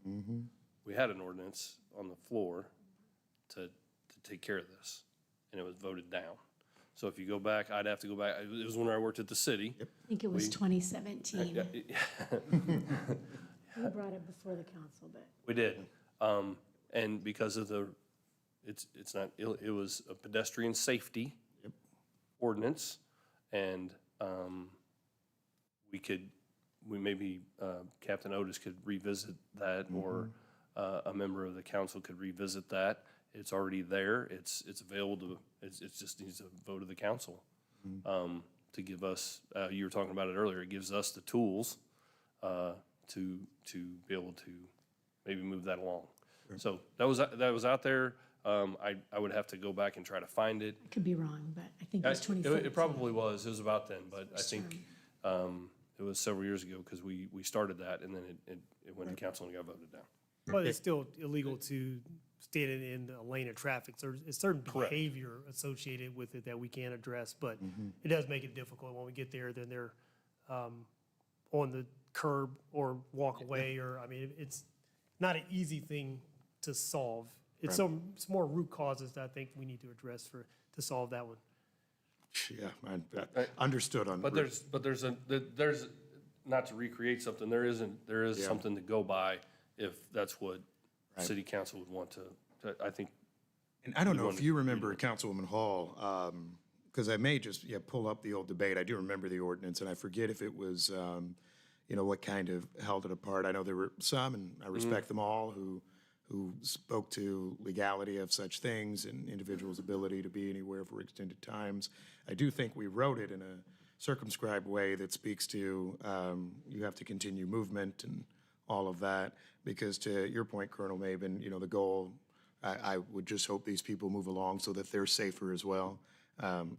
we had an ordinance on the floor to take care of this, and it was voted down. So if you go back, I'd have to go back. It was when I worked at the city. I think it was 2017. We brought it before the council, but. We did. And because of it was a pedestrian safety ordinance, and maybe Captain Otis could revisit that, or a member of the council could revisit that. It's already there. It's available it just needs a vote of the council to give us, you were talking about it earlier, it gives us the tools to be able to maybe move that along. So that was out there. I would have to go back and try to find it. I could be wrong, but I think it was 2017. It probably was. It was about then, but I think it was several years ago because we started that, and then it went to council and got voted down. But it's still illegal to stand in a lane of traffic. So there's certain behavior associated with it that we can't address, but it does make it difficult when we get there. Then they're on the curb or walk away, or it's not an easy thing to solve. It's more root causes that I think we need to address to solve that one. Yeah, understood on. But there's not to recreate something. There is something to go by if that's what city council would want to. I think. And I don't know if you remember Councilwoman Hall, because I may just pull up the old debate. I do remember the ordinance, and I forget if it was what kind of held it apart. I know there were some, and I respect them all, who spoke to legality of such things and individuals' ability to be anywhere for extended times. I do think we wrote it in a circumscribed way that speaks to you have to continue movement and all of that, because to your point, Colonel Maben, the goal, I would just hope these people move along so that they're safer as well.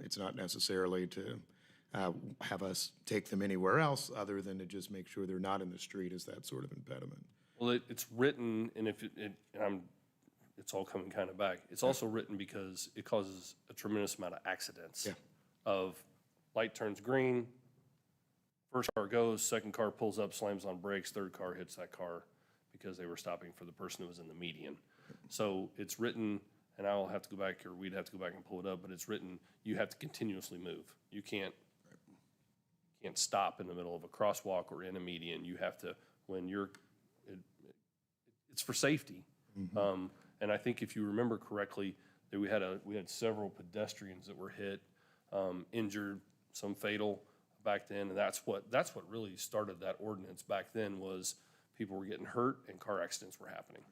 It's not necessarily to have us take them anywhere else other than to just make sure they're not in the street as that sort of impediment. Well, it's written, and I'm it's all coming kind of back. It's also written because it causes a tremendous amount of accidents. Yeah. Of light turns green, first car goes, second car pulls up, slams on brakes, third car hits that car because they were stopping for the person who was in the median. So it's written, and I'll have to go back, or we'd have to go back and pull it up, but it's written, you have to continuously move. You can't stop in the middle of a crosswalk or in a median. You have to, when you're, it's for safety. And I think if you remember correctly, that we had several pedestrians that were hit, injured, some fatal back then, and that's what really started that ordinance back then, was people were getting hurt and car accidents were happening.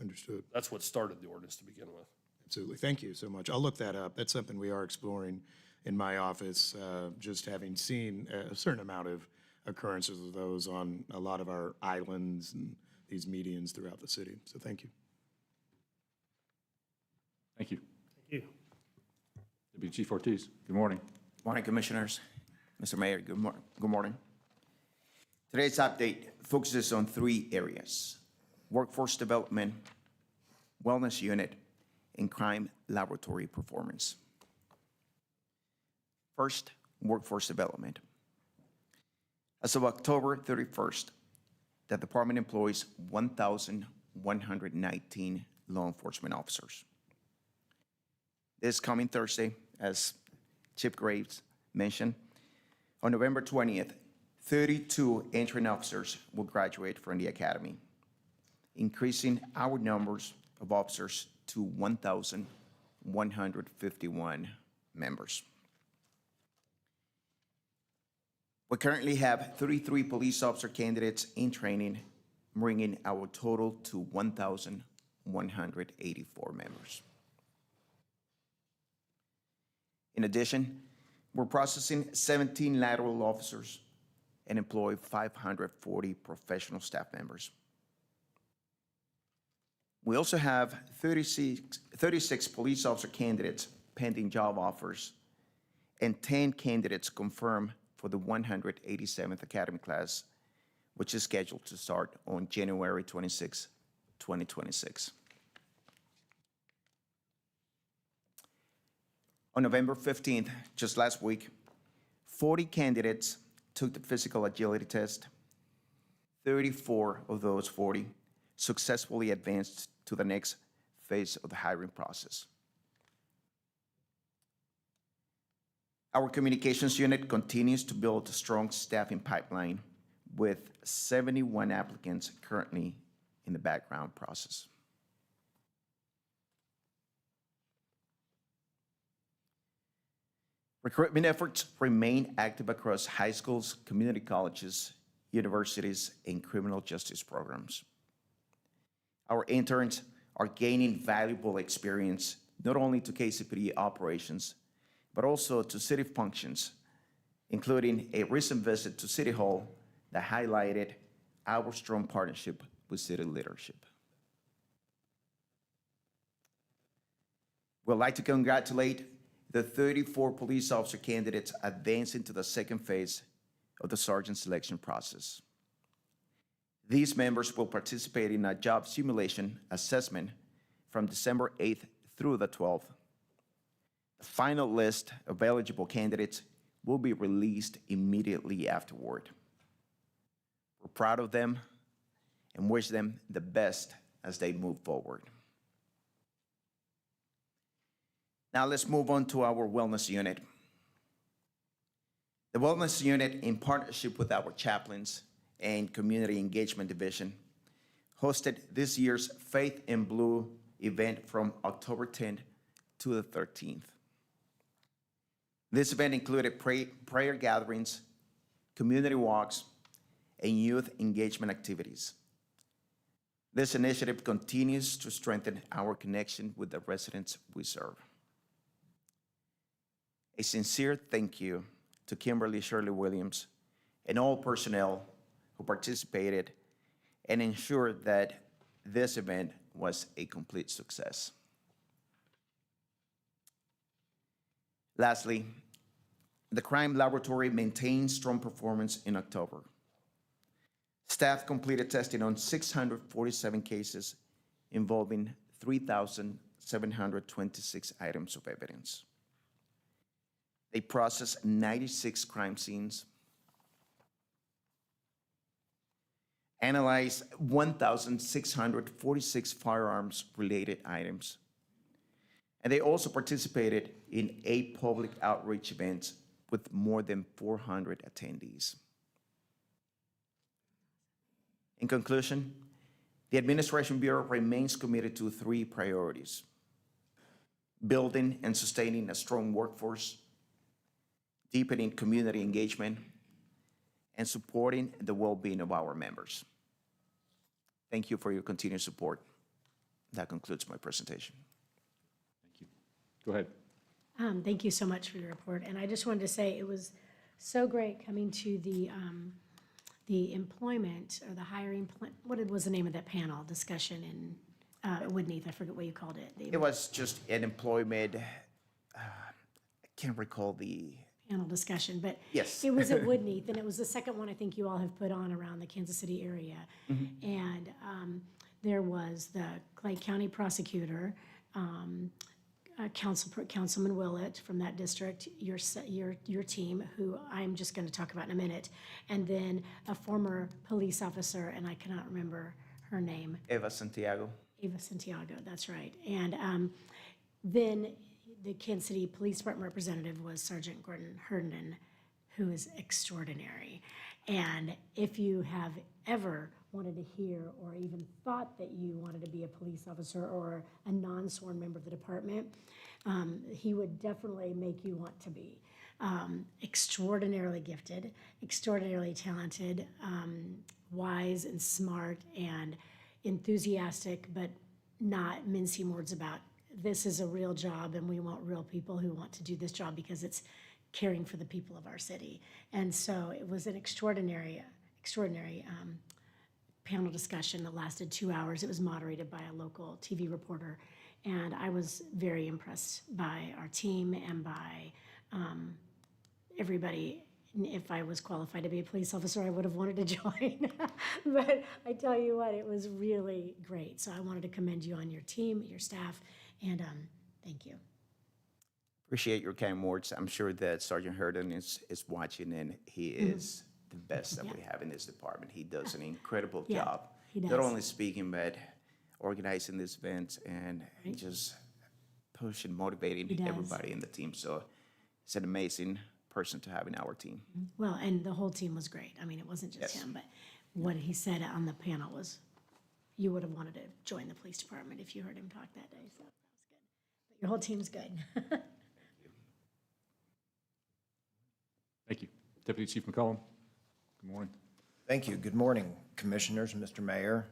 Understood. That's what started the ordinance to begin with. Absolutely. Thank you so much. I'll look that up. That's something we are exploring in my office, just having seen a certain amount of occurrences of those on a lot of our islands and these medians throughout the city. So thank you. Thank you. Thank you. Deputy Chief Ortiz, good morning. Morning, Commissioners. Mr. Mayor, good morning. Today's update focuses on 3 areas: workforce development, wellness unit, and crime laboratory performance. First, workforce development. As of October 31st, the department employs 1,119 law enforcement officers. This coming Thursday, as Chief Graves mentioned, on November 20th, 32 entering officers will graduate from the academy, increasing our numbers of officers to 1,151 members. We currently have 33 police officer candidates in training, bringing our total to 1,184 members. In addition, we're processing 17 lateral officers and employ 540 professional staff members. We also have 36 police officer candidates pending job offers and 10 candidates confirmed for the 187th Academy class, which is scheduled to start on January 26, 2026. On November 15th, just last week, 40 candidates took the physical agility test. 34 of those 40 successfully advanced to the next phase of the hiring process. Our communications unit continues to build a strong staffing pipeline with 71 applicants currently in the background process. Recruitment efforts remain active across high schools, community colleges, universities, and criminal justice programs. Our interns are gaining valuable experience not only to KCPD operations, but also to city functions, including a recent visit to City Hall that highlighted our strong partnership with city leadership. We'd like to congratulate the 34 police officer candidates advancing to the second phase of the sergeant selection process. These members will participate in a job simulation assessment from December 8th through the 12th. The final list of eligible candidates will be released immediately afterward. We're proud of them and wish them the best as they move forward. Now let's move on to our wellness unit. The wellness unit, in partnership with our chaplains and community engagement division, hosted this year's Faith in Blue event from October 10th to the 13th. This event included prayer gatherings, community walks, and youth engagement activities. This initiative continues to strengthen our connection with the residents we serve. A sincere thank you to Kimberly Shirley Williams and all personnel who participated and ensured that this event was a complete success. Lastly, the crime laboratory maintained strong performance in October. Staff completed testing on 647 cases involving 3,726 items of evidence. They processed 96 crime scenes, analyzed 1,646 firearms-related items, and they also participated in 8 public outreach events with more than 400 attendees. In conclusion, the Administration Bureau remains committed to 3 priorities: building and sustaining a strong workforce, deepening community engagement, and supporting the well-being of our members. Thank you for your continued support. That concludes my presentation. Thank you. Go ahead. Thank you so much for your report. And I just wanted to say it was so great coming to the employment or the hiring, what was the name of that panel discussion in Woodneath? I forget what you called it. It was just an employment, I can't recall the, Panel discussion, but Yes. it was at Woodneath, and it was the second one I think you all have put on around the Kansas City area. And there was the Clay County prosecutor, Councilman Willett from that district, your team, who I'm just going to talk about in a minute, and then a former police officer, and I cannot remember her name. Eva Santiago. Eva Santiago, that's right. And then the Kansas City Police Department representative was Sergeant Gordon Herndon, who is extraordinary. And if you have ever wanted to hear or even thought that you wanted to be a police officer or a non-sworn member of the department, he would definitely make you want to be. Extraordinarily gifted, extraordinarily talented, wise and smart and enthusiastic, but not mincing words about this is a real job and we want real people who want to do this job because it's caring for the people of our city. And so it was an extraordinary panel discussion that lasted 2 hours. It was moderated by a local TV reporter. And I was very impressed by our team and by everybody. If I was qualified to be a police officer, I would have wanted to join. But I tell you what, it was really great. So I wanted to commend you on your team, your staff, and thank you. Appreciate your kind words. I'm sure that Sergeant Herndon is watching, and he is the best that we have in this department. He does an incredible Yeah, job. he does. Not only speaking, but organizing these events and just pushing, motivating He does. everybody in the team. So he's an amazing person to have in our team. Well, and the whole team was great. I mean, it wasn't just Yes. him, but what he said on the panel was, you would have wanted to join the police department if you heard him talk that day, so that was good. But your whole team's good. Thank you. Deputy Chief McCollum, good morning. Thank you. Good morning, Commissioners, Mr. Mayor.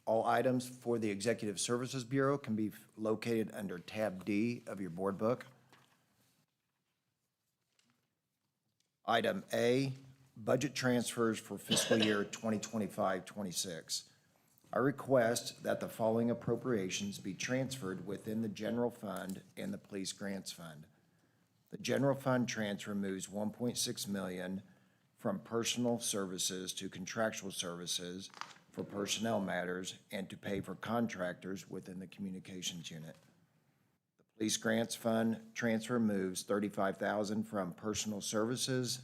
All items for the Executive Services Bureau can be located under tab D of your board book. Item A, budget transfers for fiscal year 2025-26. I request that the following appropriations be transferred within the general fund and the police grants fund. The general fund transfer moves $1.6 million from personal services to contractual services for personnel matters and to pay for contractors within the communications unit. The police grants fund transfer moves $35,000 from personal services,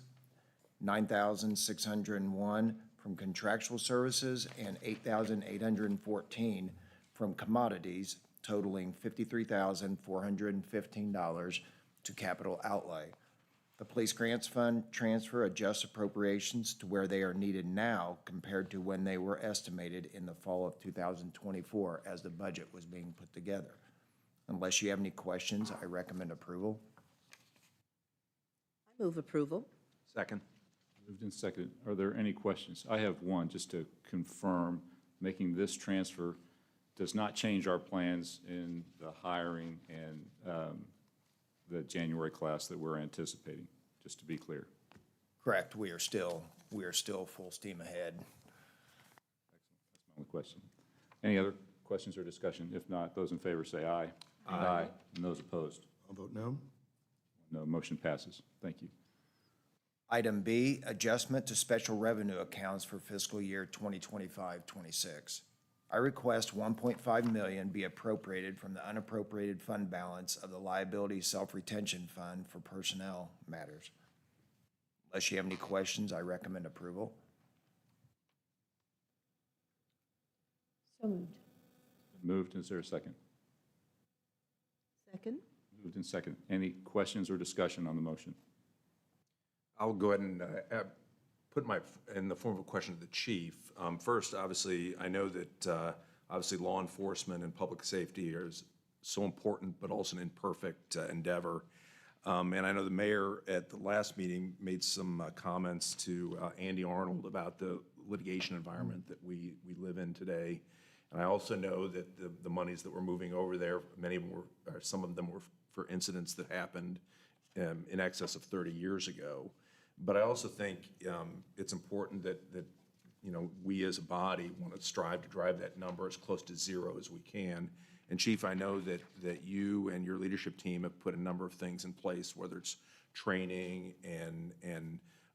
$9,601 from contractual services, and $8,814 from commodities, totaling $53,415 to capital outlay. The police grants fund transfer adjusts appropriations to where they are needed now compared to when they were estimated in the fall of 2024 as the budget was being put together. Unless you have any questions, I recommend approval. I move approval. Second. Moved and seconded. Are there any questions? I have one, just to confirm, making this transfer does not change our plans in the hiring and the January class that we're anticipating, just to be clear. Correct. We are still full steam ahead. That's my only question. Any other questions or discussion? If not, those in favor say aye. Aye. And those opposed? I'll vote no. No, motion passes. Thank you. Item B, adjustment to special revenue accounts for fiscal year 2025-26. I request $1.5 million be appropriated from the unappropriated fund balance of the liability self-retention fund for personnel matters. Unless you have any questions, I recommend approval. So moved. Moved, is there a second? Second? Moved and second. Any questions or discussion on the motion? I'll go ahead and put in the form of a question to the chief. First, obviously, I know that obviously law enforcement and public safety is so important, but also an imperfect endeavor. And I know the mayor at the last meeting made some comments to Andy Arnold about the litigation environment that we live in today. And I also know that the monies that were moving over there, many of them were, or some of them were for incidents that happened in excess of 30 years ago. But I also think it's important that you know, we as a body want to strive to drive that number as close to zero as we can. And Chief, I know that you and your leadership team have put a number of things in place, whether it's training and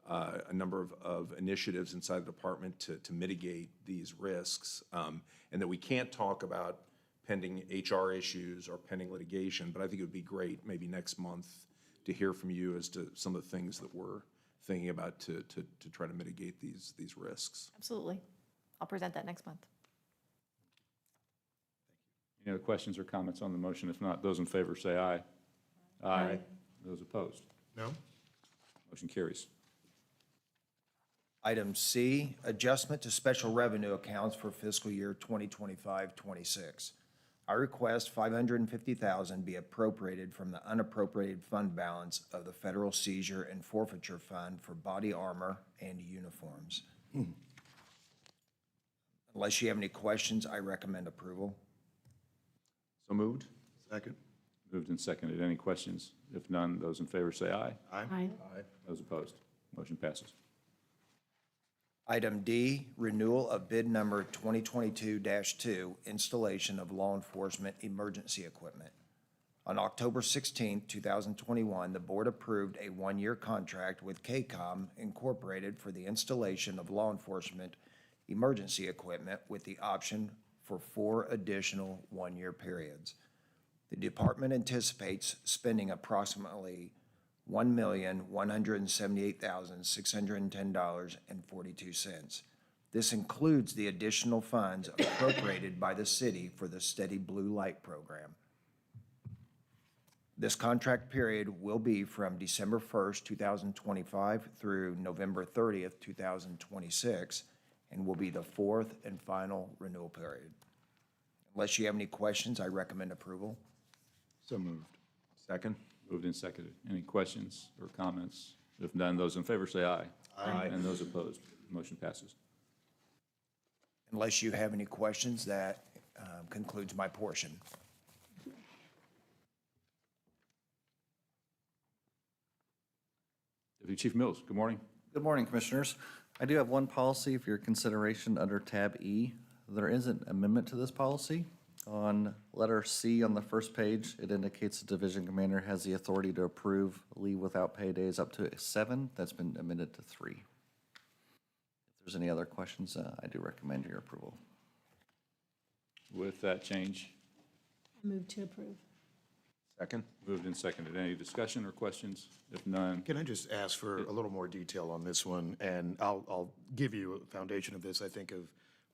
a number of initiatives inside the department to mitigate these risks, and that we can't talk about pending HR issues or pending litigation, but I think it would be great maybe next month to hear from you as to some of the things that we're thinking about to try to mitigate these risks. Absolutely. I'll present that next month. Any other questions or comments on the motion? If not, those in favor say aye. Aye. Those opposed? No? Motion carries. Item C, adjustment to special revenue accounts for fiscal year 2025-26. I request $550,000 be appropriated from the unappropriated fund balance of the Federal Seizure and Forfeiture Fund for body armor and uniforms. Unless you have any questions, I recommend approval. So moved? Second? Moved and seconded. Any questions? If none, those in favor say aye. Aye. Aye. Those opposed? Motion passes. Item D, renewal of bid number 2022-2, installation of law enforcement emergency equipment. On October 16, 2021, the board approved a one-year contract with KCOM Incorporated for the installation of law enforcement emergency equipment with the option for 4 additional one-year periods. The department anticipates spending approximately $1,178,610.42. This includes the additional funds appropriated by the city for the Steady Blue Light program. This contract period will be from December 1st, 2025 through November 30th, 2026, and will be the 4th and final renewal period. Unless you have any questions, I recommend approval. So moved. Second? Moved and seconded. Any questions or comments? If none, those in favor say aye. Aye. And those opposed? Motion passes. Unless you have any questions, that concludes my portion. Deputy Chief Mills, good morning. Good morning, Commissioners. I do have one policy for your consideration under tab E. There is an amendment to this policy. On letter C on the first page, it indicates the division commander has the authority to approve leave without pay days up to 7. That's been amended to 3. If there's any other questions, I do recommend your approval. With that change, Move to approve. Second? moved and seconded. Any discussion or questions? If none, Can I just ask for a little more detail on this one? And I'll give you a foundation of this. I think of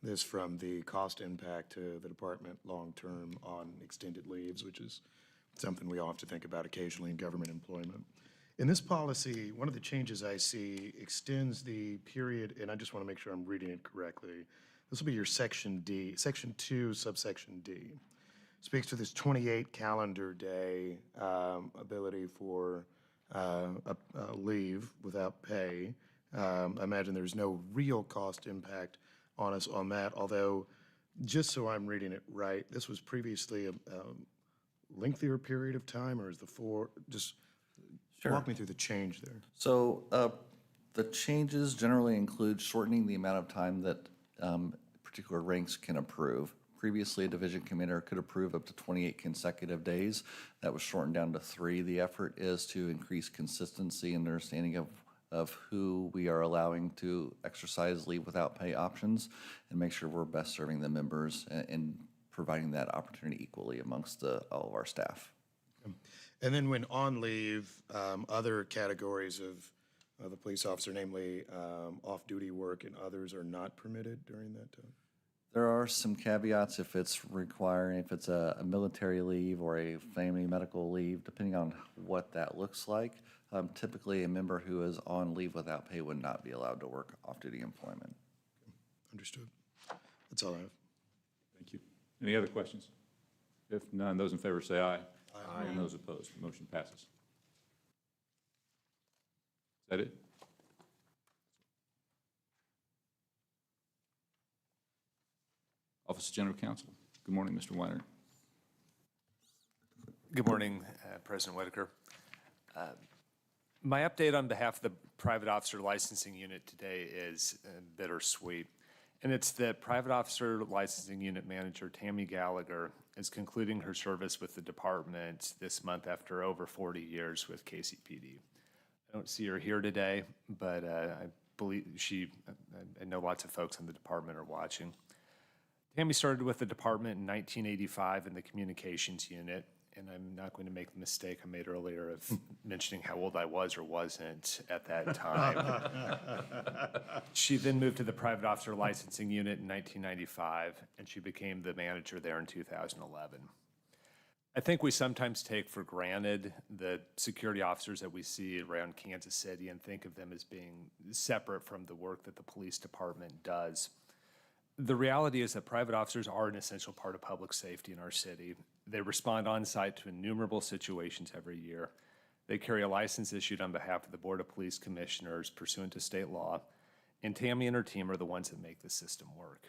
this from the cost impact to the department long-term on extended leaves, which is something we all have to think about occasionally in government employment. In this policy, one of the changes I see extends the period, and I just want to make sure I'm reading it correctly. This will be your section D, section 2, subsection D. Speaks to this 28 calendar day ability for a leave without pay. I imagine there's no real cost impact on us on that, although, just so I'm reading it right, this was previously a lengthier period of time, or is the 4, just walk me through the change there. So the changes generally include shortening the amount of time that particular ranks can approve. Previously, a division commander could approve up to 28 consecutive days. That was shortened down to 3. The effort is to increase consistency and understanding of of who we are allowing to exercise leave without pay options and make sure we're best serving the members and providing that opportunity equally amongst all of our staff. And then when on leave, other categories of the police officer, namely off-duty work and others, are not permitted during that time? There are some caveats if it's a military leave or a family medical leave, depending on what that looks like. Typically, a member who is on leave without pay would not be allowed to work off-duty employment. Understood. That's all I have. Thank you. Any other questions? If none, those in favor say aye. Aye. And those opposed, motion passes. Is that it? Office of General Counsel. Good morning, Mr. Weiner. Good morning, President Whitaker. My update on behalf of the Private Officer Licensing Unit today is bittersweet. And it's that Private Officer Licensing Unit Manager Tammy Gallagher is concluding her service with the department this month after over 40 years with KCPD. I don't see her here today, but I believe I know lots of folks in the department are watching. Tammy started with the department in 1985 in the communications unit, and I'm not going to make the mistake I made earlier of mentioning how old I was or wasn't at that time. She then moved to the Private Officer Licensing Unit in 1995, and she became the manager there in 2011. I think we sometimes take for granted the security officers that we see around Kansas City and think of them as being separate from the work that the police department does. The reality is that private officers are an essential part of public safety in our city. They respond on site to innumerable situations every year. They carry a license issued on behalf of the Board of Police Commissioners pursuant to state law, and Tammy and her team are the ones that make the system work.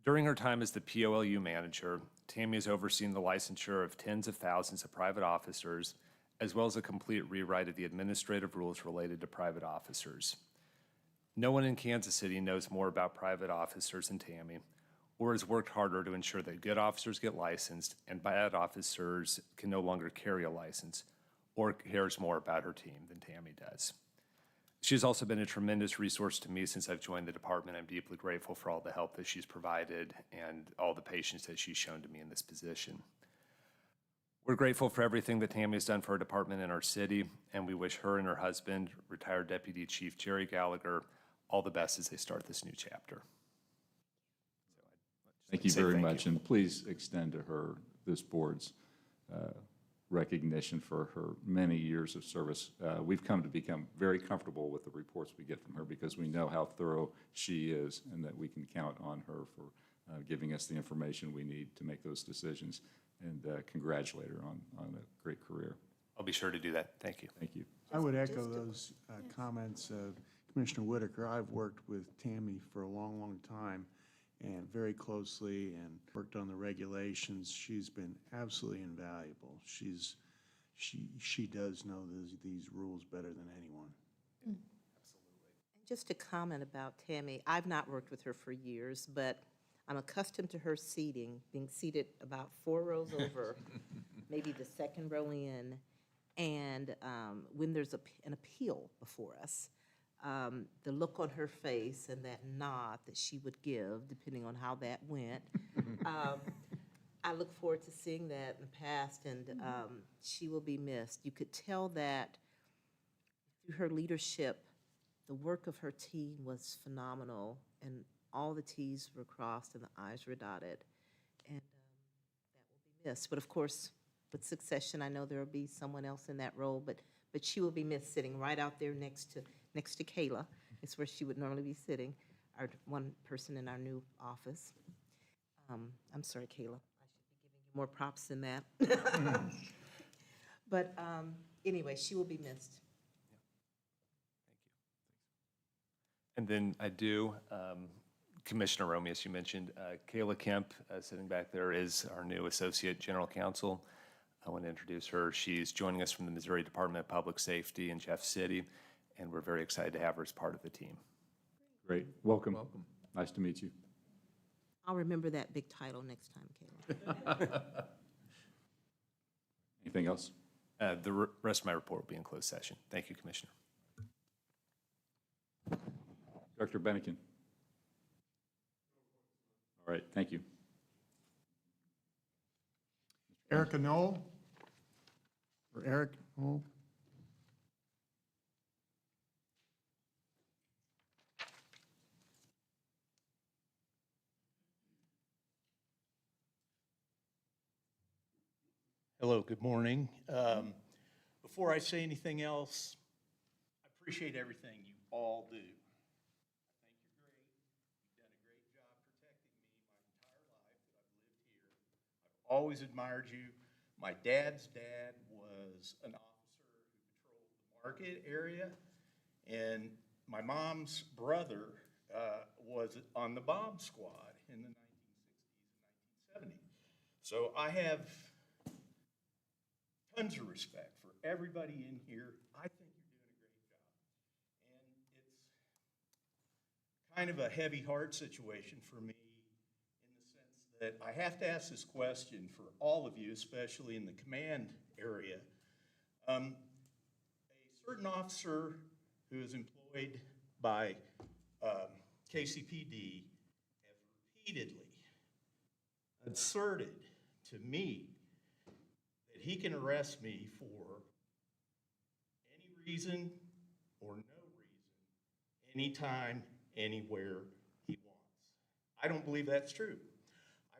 During her time as the POLU manager, Tammy has overseen the licensure of tens of thousands of private officers, as well as a complete rewrite of the administrative rules related to private officers. No one in Kansas City knows more about private officers than Tammy, or has worked harder to ensure that good officers get licensed and bad officers can no longer carry a license, or cares more about her team than Tammy does. She's also been a tremendous resource to me since I've joined the department. I'm deeply grateful for all the help that she's provided and all the patience that she's shown to me in this position. We're grateful for everything that Tammy has done for our department and our city, and we wish her and her husband, retired Deputy Chief Jerry Gallagher, all the best as they start this new chapter. Thank you very much, and please extend to her this board's recognition for her many years of service. We've come to become very comfortable with the reports we get from her because we know how thorough she is and that we can count on her for giving us the information we need to make those decisions, and congratulate her on a great career. I'll be sure to do that. Thank you. Thank you. I would echo those comments of Commissioner Whitaker. I've worked with Tammy for a long, long time and very closely and worked on the regulations. She's been absolutely invaluable. She does know these rules better than anyone. Absolutely. And just to comment about Tammy, I've not worked with her for years, but I'm accustomed to her being seated about 4 rows over, maybe the second row in. And when there's an appeal before us, the look on her face and that nod that she would give, depending on how that went, I look forward to seeing that in the past, and she will be missed. You could tell that through her leadership, the work of her team was phenomenal, and all the T's were crossed and the I's were dotted, and that will be missed. But of course, with succession, I know there will be someone else in that role, but she will be missed, sitting right out there next to Kayla. It's where she would normally be sitting, our one person in our new office. I'm sorry, Kayla. I should be giving you more props than that. But anyway, she will be missed. And then I do, Commissioner Romeo, as you mentioned, Kayla Kemp, sitting back there, is our new Associate General Counsel. I want to introduce her. She's joining us from the Missouri Department of Public Safety in Jeff City, and we're very excited to have her as part of the team. Great. Welcome. Nice to meet you. I'll remember that big title next time, Kayla. Anything else? The rest of my report will be in closed session. Thank you, Commissioner. Director Bennigan. All right, thank you. Erica Knoll? Or Eric Knoll? Hello, good morning. Before I say anything else, I appreciate everything you all do. I think you're great. You've done a great job protecting me my entire life that I've lived here. I've always admired you. My dad's dad was an officer who patrolled the Market area, and my mom's brother was on the bomb squad in the 1960s and 1970s. So I have tons of respect for everybody in here. I think you're doing a great job. And it's kind of a heavy heart situation for me in the sense that I have to ask this question for all of you, especially in the command area. A certain officer who is employed by KCPD has repeatedly asserted to me that he can arrest me for any reason or no reason, anytime, anywhere he wants. I don't believe that's true.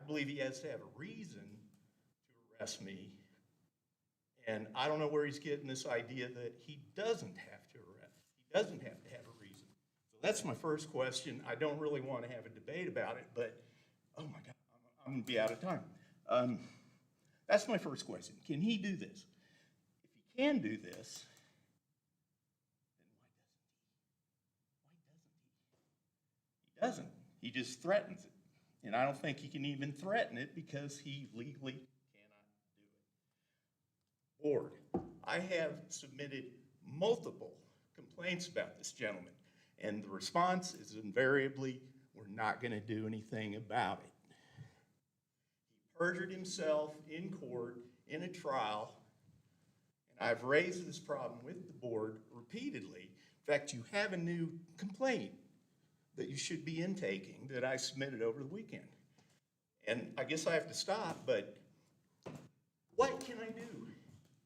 I believe he has to have a reason to arrest me, and I don't know where he's getting this idea that he doesn't have to arrest. He doesn't have to have a reason. So that's my first question. I don't really want to have a debate about it, but oh my God, I'm going to be out of time. That's my first question. Can he do this? If he can do this, then why doesn't he? He just threatens it. And I don't think he can even threaten it because he legally cannot do it. Board, I have submitted multiple complaints about this gentleman, and the response is invariably, we're not going to do anything about it. Perjured himself in court in a trial, and I've raised this problem with the board repeatedly. In fact, you have a new complaint that you should be intaking that I submitted over the weekend. And I guess I have to stop, but what can I do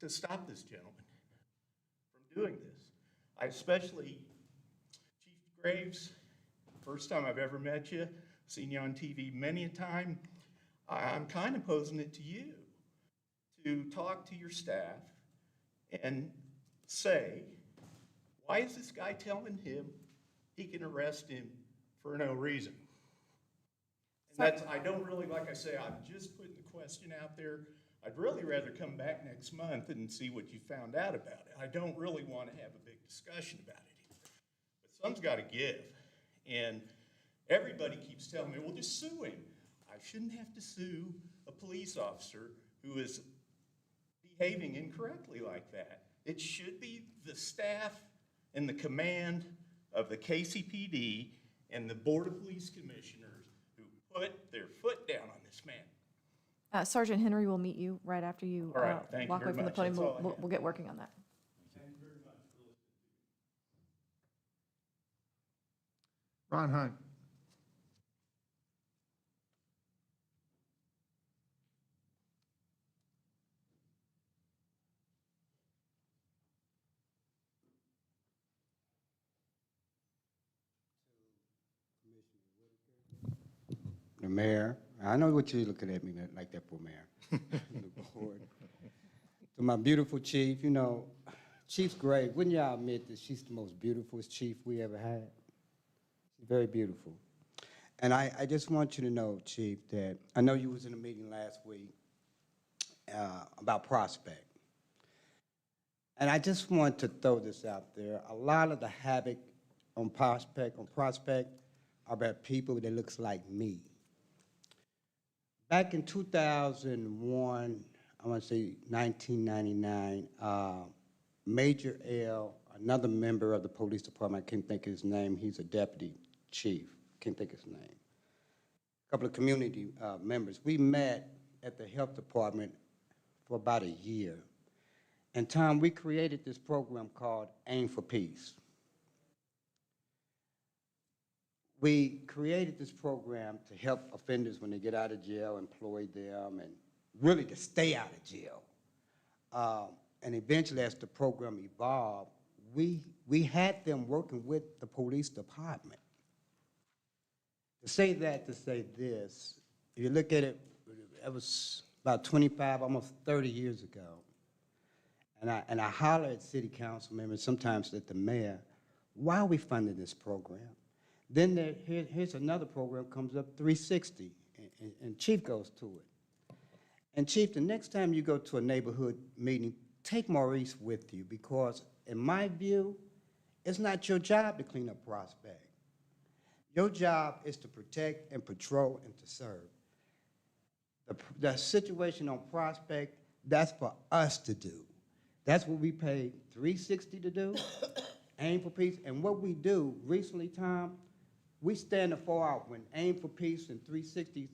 to stop this gentleman from doing this? I especially, Chief Graves, first time I've ever met you, seen you on TV many a time. I'm kind of posing it to you to talk to your staff and say, why is this guy telling him he can arrest him for no reason? And that's, I don't really, like I say, I'm just putting the question out there. I'd really rather come back next month and see what you found out about it. I don't really want to have a big discussion about it here. But something's got to give. And everybody keeps telling me, well, just sue him. I shouldn't have to sue a police officer who is behaving incorrectly like that. It should be the staff and the command of the KCPD and the Board of Police Commissioners who put their foot down on this man. Sergeant Henry will meet you right after you All right, thank you walk away very from the much. podium. That's all I have. We'll get working on that. Thank you very much for listening. Ron Hunt? The mayor, I know what you're looking at me like that for, Mayor. The board. To my beautiful chief, you know, Chief's great. Wouldn't y'all admit that she's the most beautiful chief we ever had? She's very beautiful. And I just want you to know, Chief, that I know you was in a meeting last week about Prospect. And I just want to throw this out there. A lot of the havoc on Prospect are about people that looks like me. Back in 2001, I want to say 1999, Major L, another member of the police department, I can't think of his name, he's a deputy chief, can't think of his name. A couple of community members, we met at the health department for about a year. And Tom, we created this program called Aim for Peace. we created this program to help offenders when they get out of jail, employ them, and really to stay out of jail. And eventually, as the program evolved, we had them working with the police department. To say that, to say this, if you look at it, it was about 25, almost 30 years ago. And I holler at city council members, sometimes at the mayor, why are we funding this program? Then here's another program comes up, 360, and Chief goes to it. And Chief, the next time you go to a neighborhood meeting, take Maurice with you, because in my view, it's not your job to clean up Prospect. Your job is to protect and patrol and to serve. The situation on Prospect, that's for us to do. That's what we paid 360 to do, Aim for Peace. And what we do recently, Tom, we stand the far out when Aim for Peace and 360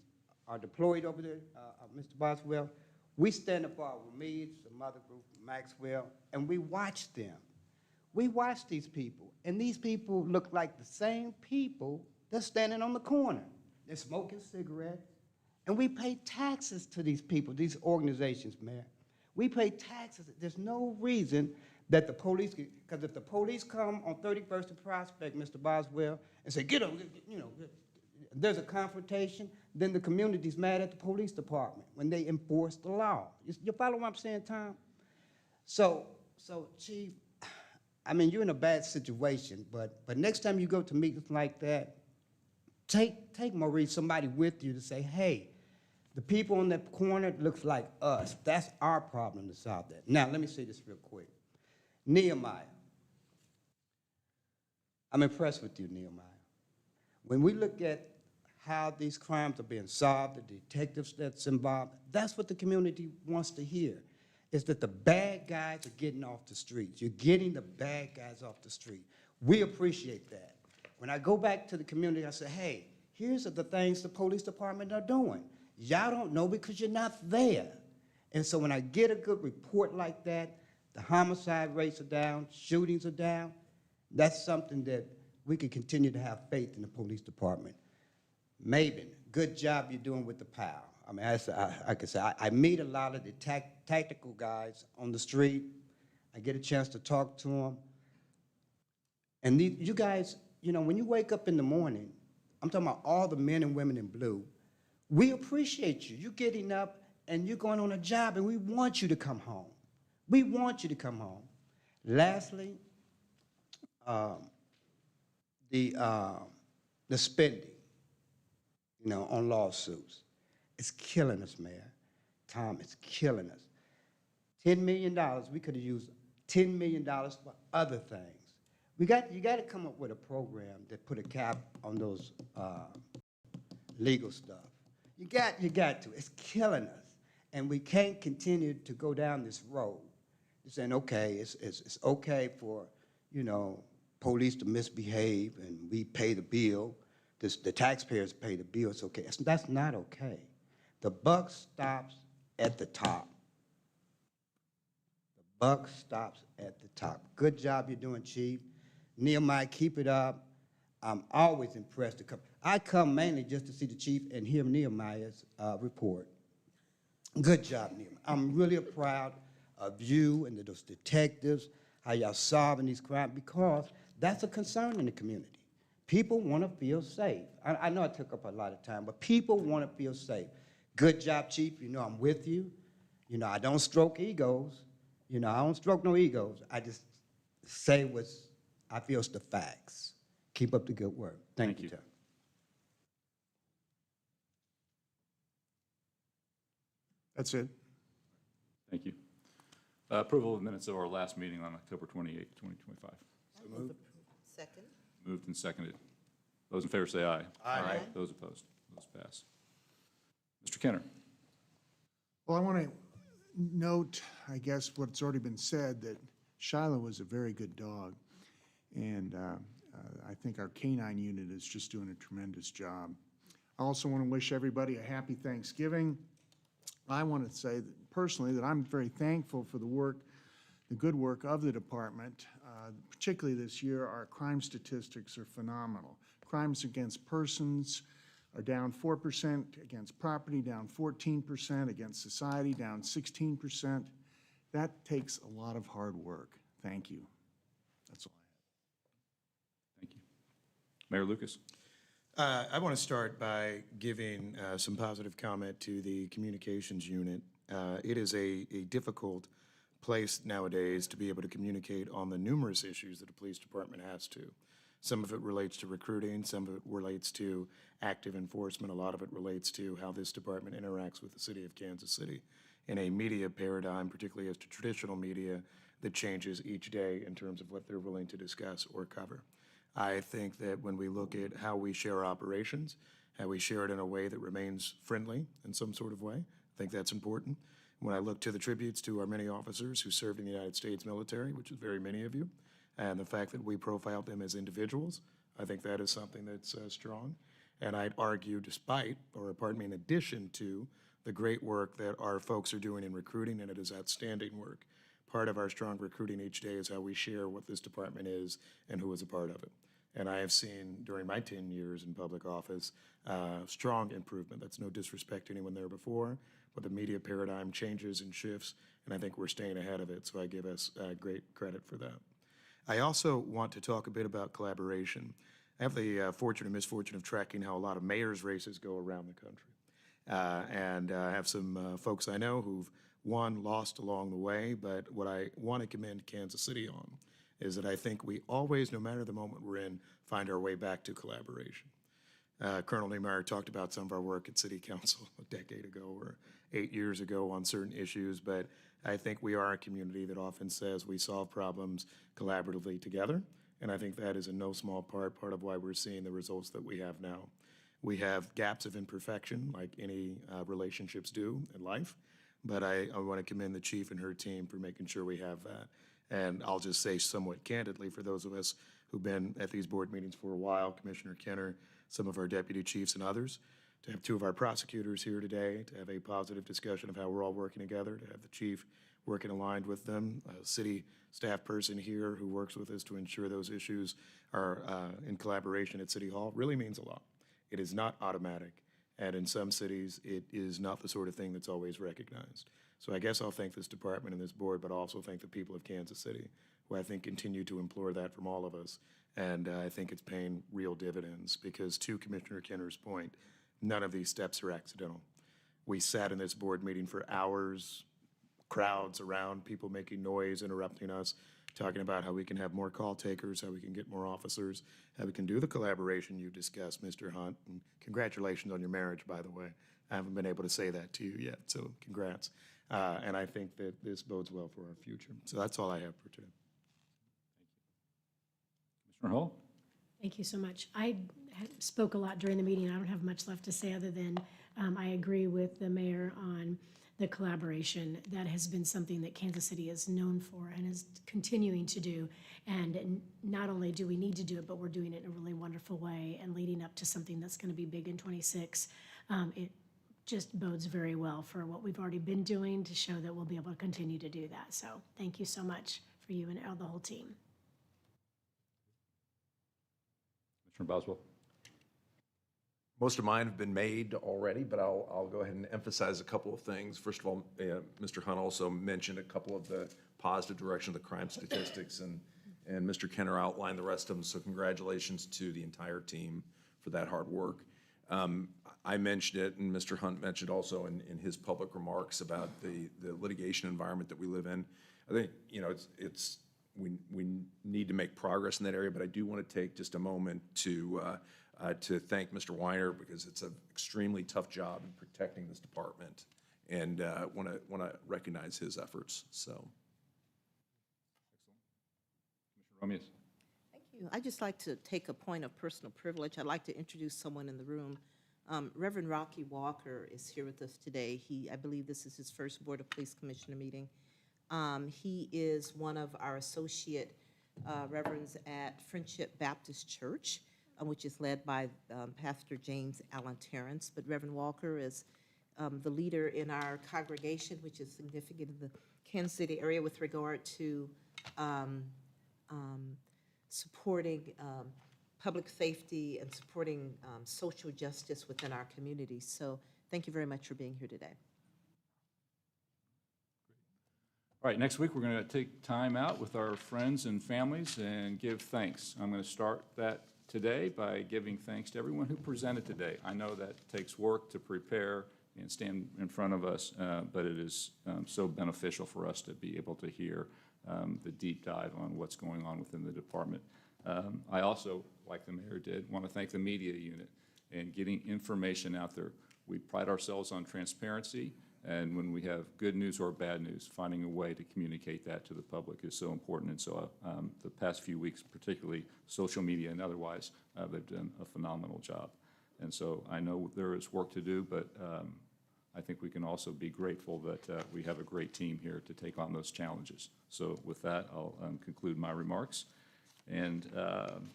are deployed over there, Mr. Boswell. We stand the far out with me, some other group, Maxwell, and we watch them. We watch these people, and these people look like the same people that's standing on the corner. They're smoking cigarettes, and we pay taxes to these people, these organizations, Mayor. We pay taxes. There's no reason that the police, because if the police come on 31st and Prospect, Mr. Boswell, and say, get them, you know, there's a confrontation, then the community's mad at the police department when they enforce the law. You follow what I'm saying, Tom? So Chief, I mean, you're in a bad situation, but next time you go to meetings like that, take Maurice, somebody with you to say, hey, the people on that corner looks like us. That's our problem to solve that. Now, let me say this real quick. Nehemiah. I'm impressed with you, Nehemiah. When we look at how these crimes are being solved, the detectives that's involved, that's what the community wants to hear, is that the bad guys are getting off the streets. You're getting the bad guys off the street. We appreciate that. When I go back to the community, I say, hey, here's the things the police department are doing. Y'all don't know because you're not there. And so when I get a good report like that, the homicide rates are down, shootings are down, that's something that we can continue to have faith in the police department. Maven, good job you're doing with the POW. I mean, I can say, I meet a lot of the tactical guys on the street. I get a chance to talk to them. And you guys, you know, when you wake up in the morning, I'm talking about all the men and women in blue, we appreciate you. You're getting up and you're going on a job, and we want you to come home. We want you to come home. Lastly, the spending, you know, on lawsuits. It's killing us, Mayor. Tom, it's killing us. $10 million, we could have used $10 million for other things. You got to come up with a program that put a cap on those legal stuff. You got to. It's killing us. And we can't continue to go down this road. Saying, okay, it's okay for, you know, police to misbehave and we pay the bill. The taxpayers pay the bill. It's okay. That's not okay. The buck stops at the top. The buck stops at the top. Good job you're doing, Chief. Nehemiah, keep it up. I'm always impressed to come. I come mainly just to see the chief and hear Nehemiah's report. Good job, Nehemiah. I'm really proud of you and those detectives, how y'all solving these crimes, because that's a concern in the community. People want to feel safe. I know I took up a lot of time, but people want to feel safe. Good job, Chief. You know I'm with you. You know, I don't stroke egos. You know, I don't stroke no egos. I just say what's I feel is the facts. Keep up the good work. Thank you, Tom. That's it. Thank you. Approval of minutes of our last meeting on October 28th, 2025. So moved. Second. Moved and seconded. Those in favor say aye. Aye. Those opposed? Those pass. Mr. Kenner. Well, I want to note, I guess, what's already been said, that Shiloh was a very good dog. And I think our canine unit is just doing a tremendous job. I also want to wish everybody a happy Thanksgiving. I want to say that personally that I'm very thankful for the work, the good work of the department. Particularly this year, our crime statistics are phenomenal. crimes against persons are down 4%, against property down 14%, against society down 16%. That takes a lot of hard work. Thank you. That's all I have. Thank you. Mayor Lucas? I want to start by giving some positive comment to the communications unit. It is a difficult place nowadays to be able to communicate on the numerous issues that a police department has to. Some of it relates to recruiting, some of it relates to active enforcement, a lot of it relates to how this department interacts with the city of Kansas City in a media paradigm, particularly as to traditional media, that changes each day in terms of what they're willing to discuss or cover. I think that when we look at how we share operations, how we share it in a way that remains friendly in some sort of way, I think that's important. When I look to the tributes to our many officers who served in the United States military, which is very many of you, and the fact that we profiled them as individuals, I think that is something that's strong. And I'd argue in addition to the great work that our folks are doing in recruiting, and it is outstanding work. Part of our strong recruiting each day is how we share what this department is and who is a part of it. And I have seen during my 10 years in public office, strong improvement. That's no disrespect to anyone there before, but the media paradigm changes and shifts, and I think we're staying ahead of it, so I give us great credit for that. I also want to talk a bit about collaboration. I have the fortune and misfortune of tracking how a lot of mayor's races go around the country. And I have some folks I know who've won, lost along the way, but what I want to commend Kansas City on is that I think we always, no matter the moment we're in, find our way back to collaboration. Colonel Niemeyer talked about some of our work at City Council a decade ago or 8 years ago on certain issues, but I think we are a community that often says we solve problems collaboratively together, and I think that is in no small part of why we're seeing the results that we have now. We have gaps of imperfection, like any relationships do in life, but I want to commend the chief and her team for making sure we have that. And I'll just say somewhat candidly, for those of us who've been at these board meetings for a while, Commissioner Kenner, some of our deputy chiefs and others, to have two of our prosecutors here today, to have a positive discussion of how we're all working together, to have the chief working aligned with them, a city staff person here who works with us to ensure those issues are in collaboration at City Hall, really means a lot. It is not automatic, and in some cities, it is not the sort of thing that's always recognized. So I guess I'll thank this department and this board, but also thank the people of Kansas City, who I think continue to implore that from all of us. And I think it's paying real dividends because, to Commissioner Kenner's point, none of these steps are accidental. We sat in this board meeting for hours, crowds around, people making noise, interrupting us, talking about how we can have more call takers, how we can get more officers, how we can do the collaboration you discussed, Mr. Hunt. And congratulations on your marriage, by the way. I haven't been able to say that to you yet, so congrats. And I think that this bodes well for our future. So that's all I have for today. Commissioner Hall? Thank you so much. I spoke a lot during the meeting. I don't have much left to say other than I agree with the mayor on the collaboration. That has been something that Kansas City is known for and is continuing to do. And not only do we need to do it, but we're doing it in a really wonderful way and leading up to something that's going to be big in '26. It just bodes very well for what we've already been doing to show that we'll be able to continue to do that. So thank you so much for you and the whole team. Commissioner Boswell? Most of mine have been made already, but I'll go ahead and emphasize a couple of things. First of all, Mr. Hunt also mentioned a couple of the positive direction of the crime statistics, and Mr. Kenner outlined the rest of them, so congratulations to the entire team for that hard work. I mentioned it, and Mr. Hunt mentioned also in his public remarks about the litigation environment that we live in. I think, we need to make progress in that area, but I do want to take just a moment to thank Mr. Weiner, because it's an extremely tough job in protecting this department, and want to recognize his efforts. So, Commissioner Romias? Thank you. I'd just like to take a point of personal privilege. I'd like to introduce someone in the room. Reverend Rocky Walker is here with us today. I believe this is his first Board of Police Commissioner meeting. He is one of our associate reverends at Friendship Baptist Church, which is led by Pastor James Allen Terrence. But Reverend Walker is the leader in our congregation, which is significant in the Kansas City area with regard to supporting public safety and supporting social justice within our community. So thank you very much for being here today. All right, next week, we're going to take time out with our friends and families and give thanks. I'm going to start that today by giving thanks to everyone who presented today. I know that takes work to prepare and stand in front of us, but it is so beneficial for us to be able to hear the deep dive on what's going on within the department. I also, like the mayor did, want to thank the media unit and getting information out there. We pride ourselves on transparency, and when we have good news or bad news, finding a way to communicate that to the public is so important. And so the past few weeks, particularly social media and otherwise, they've done a phenomenal job. And so I know there is work to do, but I think we can also be grateful that we have a great team here to take on those challenges. So with that, I'll conclude my remarks and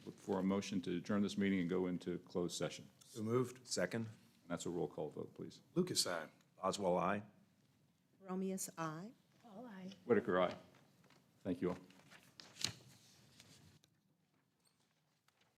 look for a motion to adjourn this meeting and go into closed session. So moved. Second. That's a roll call vote, please. Lucas, aye. Oswald, aye. Romeus, aye. All right. Whitaker, aye. Thank you all.